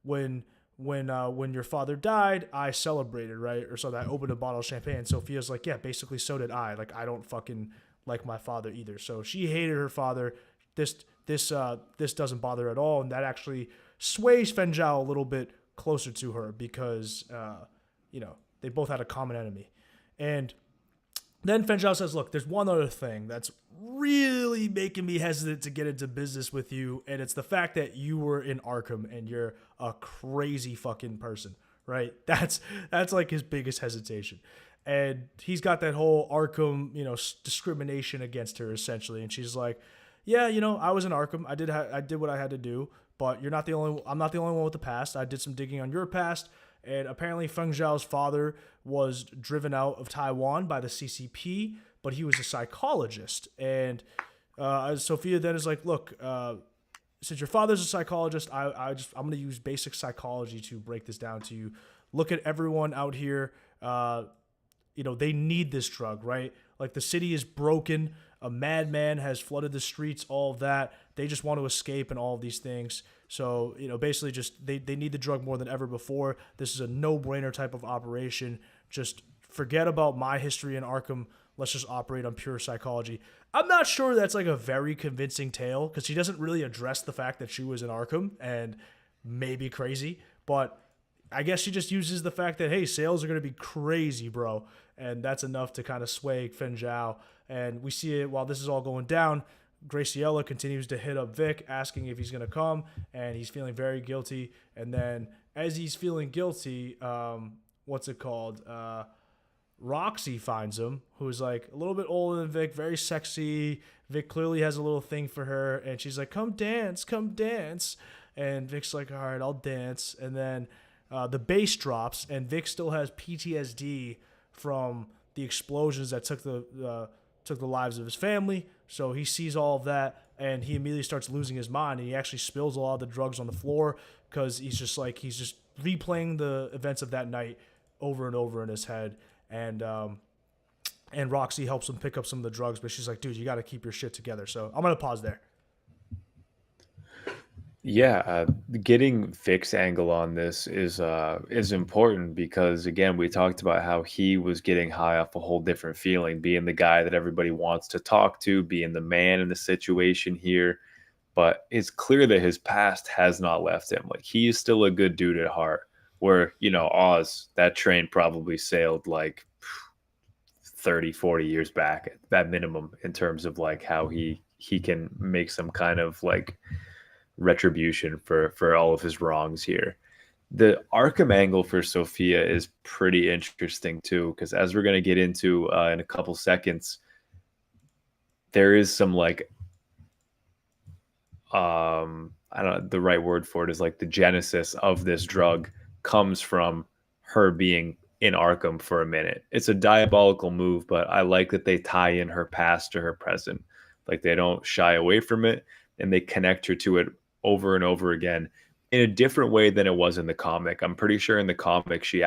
when your father died, I celebrated, right? Or so that I opened a bottle of champagne. Sophia's like, yeah, basically so did I. Like, I don't fucking like my father either. So she hated her father. This doesn't bother her at all, and that actually sways Feng Zhao a little bit closer to her because they both had a common enemy. And then Feng Zhao says, look, there's one other thing that's really making me hesitant to get into business with you, and it's the fact that you were in Arkham and you're a crazy fucking person, right? That's like his biggest hesitation. And he's got that whole Arkham, discrimination against her essentially. And she's like, yeah, I was in Arkham. I did what I had to do, but I'm not the only one with the past. I did some digging on your past. And apparently Feng Zhao's father was driven out of Taiwan by the CCP, but he was a psychologist. And Sofia then is like, look, since your father's a psychologist, I'm going to use basic psychology to break this down to you. Look at everyone out here. They need this drug, right? Like the city is broken. A madman has flooded the streets, all of that. They just want to escape and all of these things. So, basically just they need the drug more than ever before. This is a no-brainer type of operation. Just forget about my history in Arkham. Let's just operate on pure psychology. I'm not sure that's like a very convincing tale because she doesn't really address the fact that she was in Arkham and maybe crazy. But I guess she just uses the fact that, hey, sales are going to be crazy, bro. And that's enough to kind of sway Fen Zhao. And we see it while this is all going down. Graciela continues to hit up Vic, asking if he's going to come. And he's feeling very guilty. And then as he's feeling guilty, Roxy finds him, who's like a little bit older than Vic, very sexy. Vic clearly has a little thing for her. And she's like, come dance, come dance. And Vic's like, all right, I'll dance. And then the bass drops, and Vic still has PTSD from the explosions that took the lives of his family. So he sees all of that, and he immediately starts losing his mind, and he actually spills a lot of the drugs on the floor because he's just replaying the events of that night over and over in his head. And Roxy helps him pick up some of the drugs, but she's like, dude, you got to keep your shit together. So I'm going to pause there. Yeah, getting Vic's angle on this is important because again, we talked about how he was getting high off a whole different feeling, being the guy that everybody wants to talk to, being the man in the situation here. But it's clear that his past has not left him. Like he is still a good dude at heart. Where, Oz, that train probably sailed like 30, 40 years back at minimum in terms of like how he can make some kind of like retribution for all of his wrongs here. The Arkham angle for Sofia is pretty interesting too, because as we're going to get into in a couple seconds, there is some like I don't know, the right word for it is like the genesis of this drug comes from her being in Arkham for a minute. It's a diabolical move, but I like that they tie in her past to her present. Like they don't shy away from it and they connect her to it over and over again in a different way than it was in the comic. I'm pretty sure in the comic she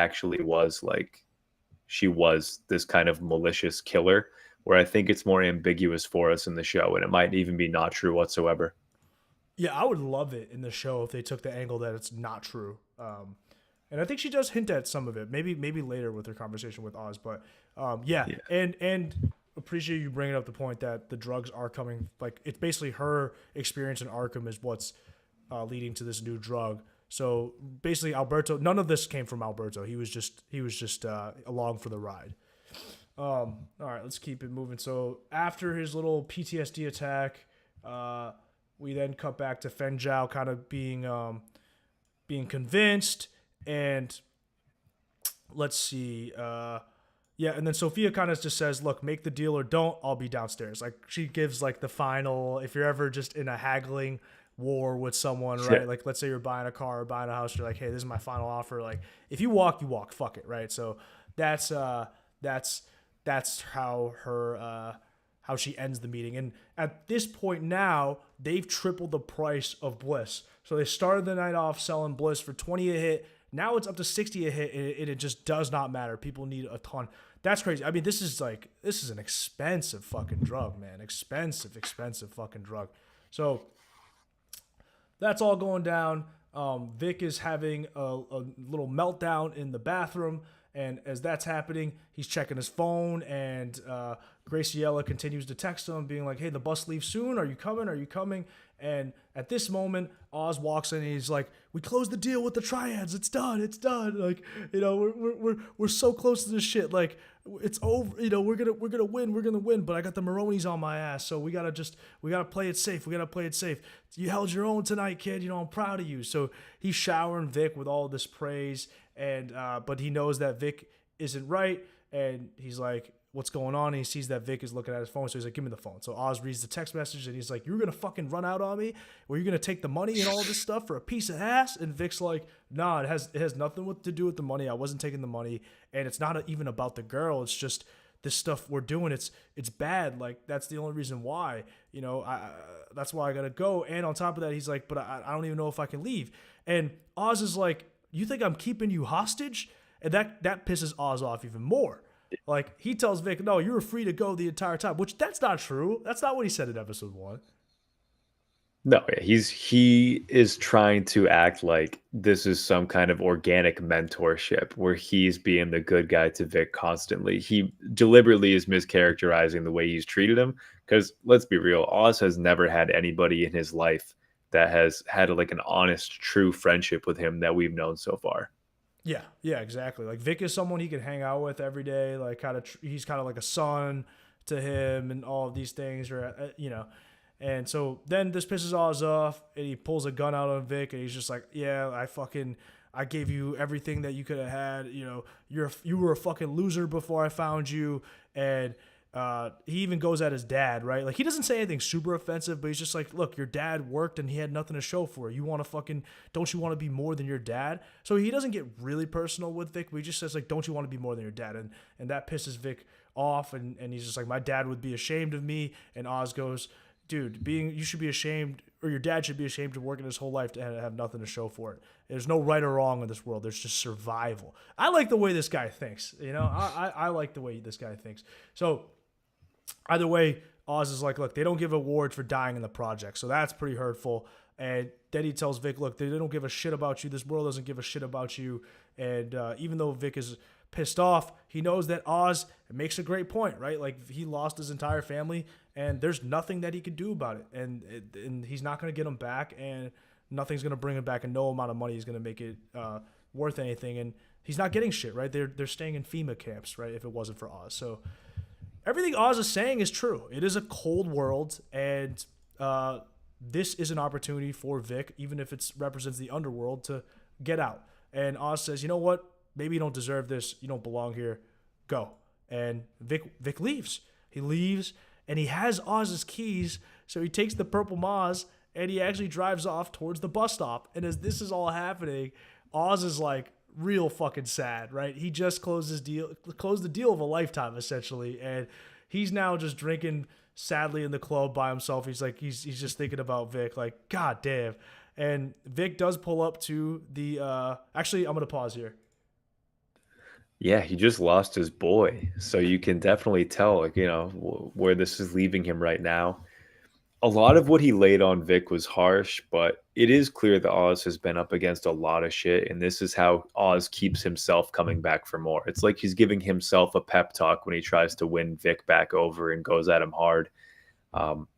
was this kind of malicious killer, where I think it's more ambiguous for us in the show and it might even be not true whatsoever. Yeah, I would love it in the show if they took the angle that it's not true. And I think she does hint at some of it, maybe later with her conversation with Oz. But yeah. And appreciate you bringing up the point that the drugs are coming. Like it's basically her experience in Arkham is what's leading to this new drug. So basically, Alberto. None of this came from Alberto. He was just along for the ride. All right, let's keep it moving. So after his little PTSD attack, we then cut back to Fen Zhao kind of being convinced. And let's see. And then Sofia kind of just says, look, make the deal or don't, I'll be downstairs. Like she gives like the final, if you're ever just in a haggling war with someone, right? Like let's say you're buying a car or buying a house, you're like, hey, this is my final offer. Like if you walk, you walk, fuck it, right? So that's how her how she ends the meeting. And at this point now, they've tripled the price of Bliss. So they started the night off selling Bliss for 20 a hit. Now it's up to 60 a hit, and it just does not matter. People need a ton. That's crazy. I mean, this is an expensive fucking drug, man. Expensive fucking drug. So that's all going down. Vic is having a little meltdown in the bathroom, and as that's happening, he's checking his phone, and Graciela continues to text him, being like, hey, the bus leaves soon. Are you coming? Are you coming? And at this moment, Oz walks in and he's like, we closed the deal with the Triads. It's done. It's done. Like, we're so close to this shit. Like, it's over. We're gonna win. We're gonna win. But I got the Maronis on my ass. So we gotta play it safe. You held your own tonight, kid. I'm proud of you. So he's showering Vic with all this praise. And but he knows that Vic isn't right. And he's like, what's going on? And he sees that Vic is looking at his phone. So he's like, give me the phone. So Oz reads the text message and he's like, you're going to fucking run out on me? Or you're going to take the money and all this stuff for a piece of ass? And Vic's like, nah, it has nothing to do with the money. I wasn't taking the money. And it's not even about the girl. It's just this stuff we're doing. It's bad. Like, that's the only reason why, that's why I got to go. And on top of that, he's like, but I don't even know if I can leave. And Oz is like, you think I'm keeping you hostage? And that pisses Oz off even more. Like, he tells Vic, no, you were free to go the entire time, which that's not true. That's not what he said in episode 1. No, yeah, he is trying to act like this is some kind of organic mentorship where he's being the good guy to Vic constantly. He deliberately is mischaracterizing the way he's treated him because let's be real, Oz has never had anybody in his life that has had like an honest, true friendship with him that we've known so far. Yeah, exactly. Like, Vic is someone he can hang out with every day. Like, he's kind of like a son to him, and all of these things, or And so then this pisses Oz off, and he pulls a gun out on Vic, and he's just like, "Yeah, I gave you everything that you could have had. You were a fucking loser before I found you." And he even goes at his dad, right? Like, he doesn't say anything super offensive, but he's just like, "Look, your dad worked, and he had nothing to show for it. Don't you want to be more than your dad?" So he doesn't get really personal with Vic, but he just says like, "Don't you want to be more than your dad?" And that pisses Vic off, and he's just like, "My dad would be ashamed of me." And Oz goes, dude, you should be ashamed, or your dad should be ashamed of working his whole life to have nothing to show for it. There's no right or wrong in this world. There's just survival. I like the way this guy thinks. I like the way this guy thinks. So either way, Oz is like, look, they don't give awards for dying in the project, so that's pretty hurtful. And then he tells Vic, look, they don't give a shit about you. This world doesn't give a shit about you. And even though Vic is pissed off, he knows that Oz makes a great point, right? Like, he lost his entire family, and there's nothing that he could do about it. And he's not going to get him back, and nothing's going to bring him back, and no amount of money is going to make it worth anything. And he's not getting shit, right? They're staying in FEMA camps, right, if it wasn't for Oz. So everything Oz is saying is true. It is a cold world, and this is an opportunity for Vic, even if it represents the underworld, to get out. And Oz says, you know what? Maybe you don't deserve this. You don't belong here. Go. And Vic leaves. He leaves, and he has Oz's keys, so he takes the purple Maz, and he actually drives off towards the bus stop. And as this is all happening, Oz is like real fucking sad, right? He just closed the deal of a lifetime, essentially, and he's now just drinking sadly in the club by himself. He's like, he's just thinking about Vic, like, god damn. And Vic does pull up to the actually, I'm gonna pause here. Yeah, he just lost his boy. So you can definitely tell, like, where this is leaving him right now. A lot of what he laid on Vic was harsh, but it is clear that Oz has been up against a lot of shit, and this is how Oz keeps himself coming back for more. It's like he's giving himself a pep talk when he tries to win Vic back over and goes at him hard. Um,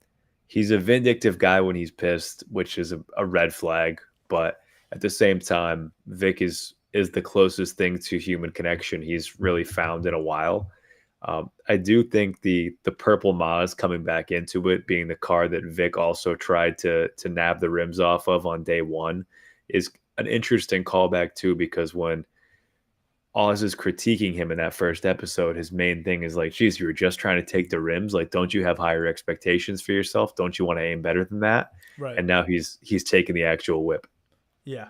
he's a vindictive guy when he's pissed, which is a red flag, but at the same time, Vic is the closest thing to human connection he's really found in a while. I do think the purple Maz coming back into it, being the car that Vic also tried to nab the rims off of on day one, is an interesting callback too, because when Oz is critiquing him in that first episode, his main thing is like, geez, you were just trying to take the rims. Like, don't you have higher expectations for yourself? Don't you want to aim better than that? Right. And now he's taking the actual whip. Yeah.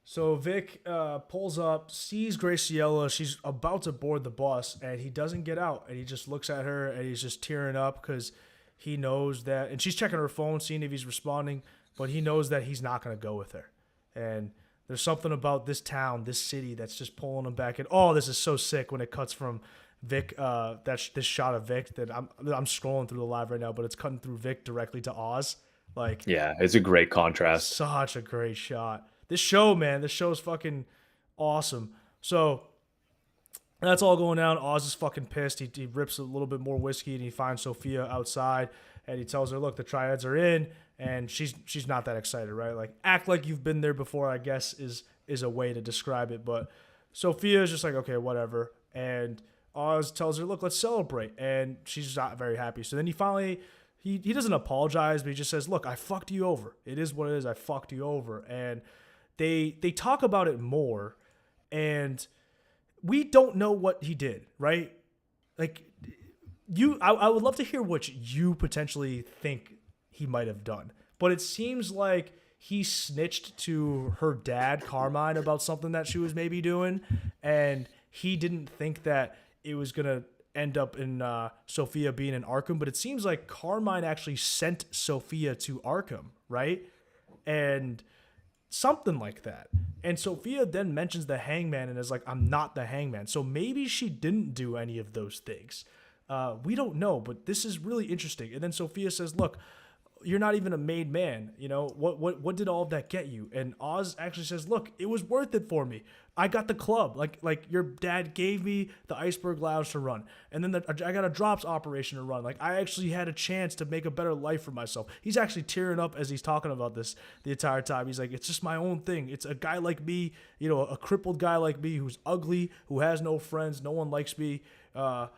So Vic pulls up, sees Graciela. She's about to board the bus, and he doesn't get out. And he just looks at her, and he's just tearing up because he knows that. And she's checking her phone, seeing if he's responding, but he knows that he's not going to go with her. And there's something about this town, this city, that's just pulling him back. And oh, this is so sick when it cuts from Vic. This shot of Vic that I'm scrolling through the live right now, but it's cutting through Vic directly to Oz. Like, yeah, it's a great contrast. Such a great shot. This show, man, this show is fucking awesome. So that's all going down. Oz is fucking pissed. He rips a little bit more whiskey, and he finds Sofia outside, and he tells her, look, the Triads are in, and she's not that excited, right? Like, act like you've been there before, I guess, is a way to describe it. But Sofia is just like, okay, whatever. And Oz tells her, look, let's celebrate. And she's not very happy. So then he finally, he doesn't apologize, but he just says, look, I fucked you over. It is what it is. I fucked you over. And they talk about it more, and we don't know what he did, right? Like, I would love to hear what you potentially think he might have done. But it seems like he snitched to her dad, Carmine, about something that she was maybe doing, and he didn't think that it was going to end up in Sofia being in Arkham. But it seems like Carmine actually sent Sofia to Arkham, right? And something like that. And Sophia then mentions the hangman and is like, I'm not the hangman. So maybe she didn't do any of those things. We don't know, but this is really interesting. And then Sophia says, look, you're not even a made man. You know, what did all of that get you? And Oz actually says, look, it was worth it for me. I got the club. Like your dad gave me the iceberg lounge to run. And then I got a drops operation to run. Like I actually had a chance to make a better life for myself. He's actually tearing up as he's talking about this the entire time. He's like, it's just my own thing. It's a guy like me, you know, a crippled guy like me who's ugly, who has no friends, no one likes me. I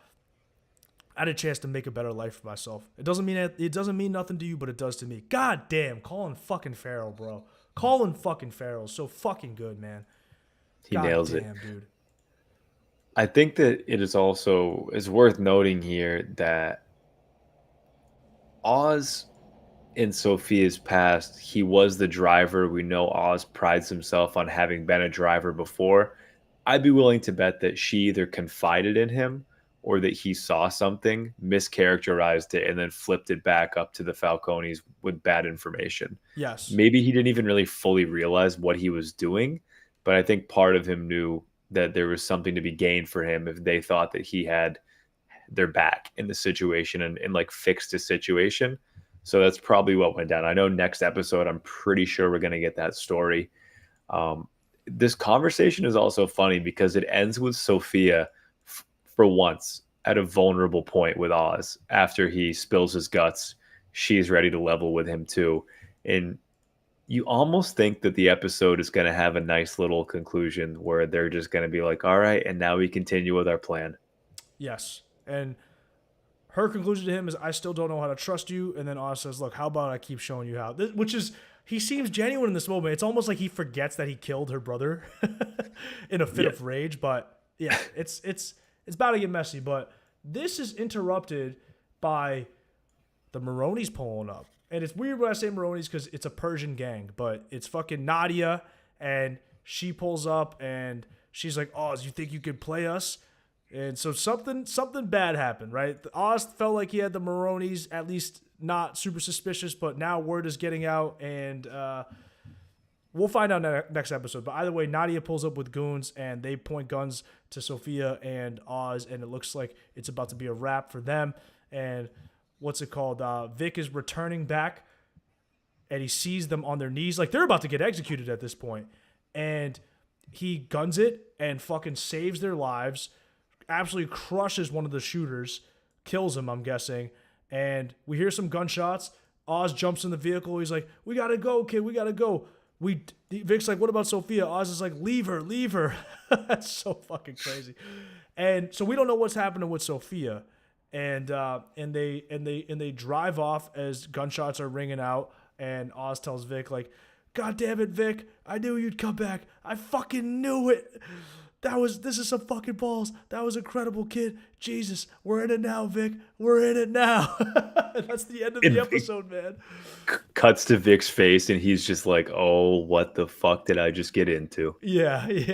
had a chance to make a better life for myself. It doesn't mean nothing to you, but it does to me. God damn, Colin fucking Farrell, bro. Colin fucking Farrell, so fucking good, man. He God nails damn, it. dude. I think that it is worth noting here that Oz in Sophia's past, he was the driver. We know Oz prides himself on having been a driver before. I'd be willing to bet that she either confided in him or that he saw something, mischaracterized it, and then flipped it back up to the Falcones with bad information. Yes. Maybe he didn't even really fully realize what he was doing, but I think part of him knew that there was something to be gained for him if they thought that he had their back in the situation and like fixed the situation. So that's probably what went down. I know next episode, I'm pretty sure we're going to get that story. This conversation is also funny because it ends with Sophia for once at a vulnerable point with Oz. After he spills his guts, she's ready to level with him too. And you almost think that the episode is going to have a nice little conclusion where they're just going to be like, all right, and now we continue with our plan. Yes. And her conclusion to him is, I still don't know how to trust you. And then Oz says, look, how about I keep showing you how? Which is, he seems genuine in this moment. It's almost like he forgets that he killed her brother in a fit of rage. But yeah, it's about to get messy. But this is interrupted by the Maronis pulling up. And it's weird when I say Maronis because it's a Persian gang, but it's fucking Nadia, and she pulls up and she's like, Oz, you think you could play us? And so something bad happened, right? Oz felt like he had the Maronis, at least not super suspicious, but now word is getting out, and we'll find out next episode. But either way, Nadia pulls up with goons, and they point guns to Sophia and Oz, and it looks like it's about to be a wrap for them. And what's it called? Vic is returning back, and he sees them on their knees. Like, they're about to get executed at this point. And he guns it and fucking saves their lives, absolutely crushes one of the shooters, kills him, I'm guessing. And we hear some gunshots. Oz jumps in the vehicle. He's like, we got to go, kid. We got to go. Vic's like, what about Sophia? Oz is like, leave her. That's so fucking crazy. And so we don't know what's happening with Sophia. And they drive off as gunshots are ringing out, and Oz tells Vic, like, God damn it, Vic, I knew you'd come back. I fucking knew it. This is some fucking balls. That was incredible, kid. Jesus, we're in it now, Vic. We're in it now. That's the end of the episode, man. Cuts to Vic's face, and he's just like, oh, what the fuck did I just get into? Yeah. And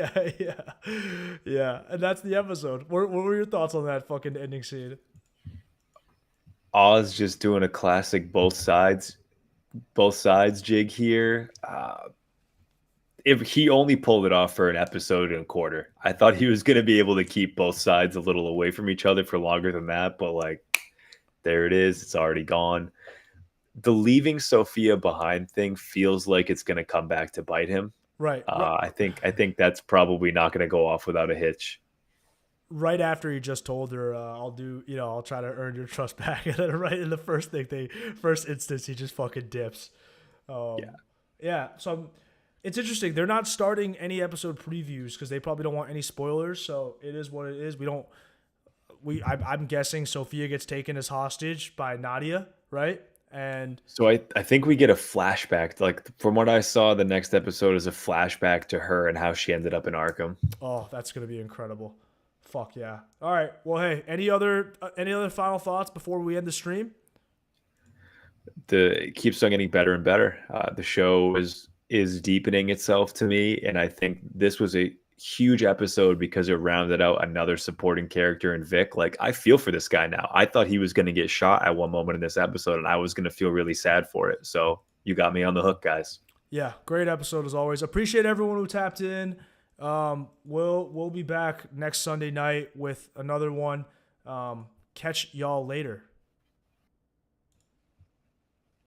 that's the episode. What were your thoughts on that fucking ending scene? Oz just doing a classic both sides jig here. If he only pulled it off for an episode and a quarter, I thought he was going to be able to keep both sides a little away from each other for longer than that. But like, there it is. It's already gone. The leaving Sophia behind thing feels like it's going to come back to bite him. Right. I think that's probably not going to go off without a hitch. Right after he just told her, I'll try to earn your trust back. And then right in the first instance, he just fucking dips. Yeah. So it's interesting. They're not starting any episode previews because they probably don't want any spoilers. So it is what it is. I'm guessing Sophia gets taken as hostage by Nadia, right? And so I think we get a flashback. Like, from what I saw, the next episode is a flashback to her and how she ended up in Arkham. Oh, that's going to be incredible. Fuck yeah. All right. Well, hey, any other final thoughts before we end the stream? It keeps on getting better and better. The show is deepening itself to me, and I think this was a huge episode because it rounded out another supporting character in Vic. Like, I feel for this guy now. I thought he was going to get shot at one moment in this episode, and I was going to feel really sad for it. So you got me on the hook, guys. Yeah, great episode as always. Appreciate everyone who tapped in. We'll be back next Sunday night with another one. Catch y'all later.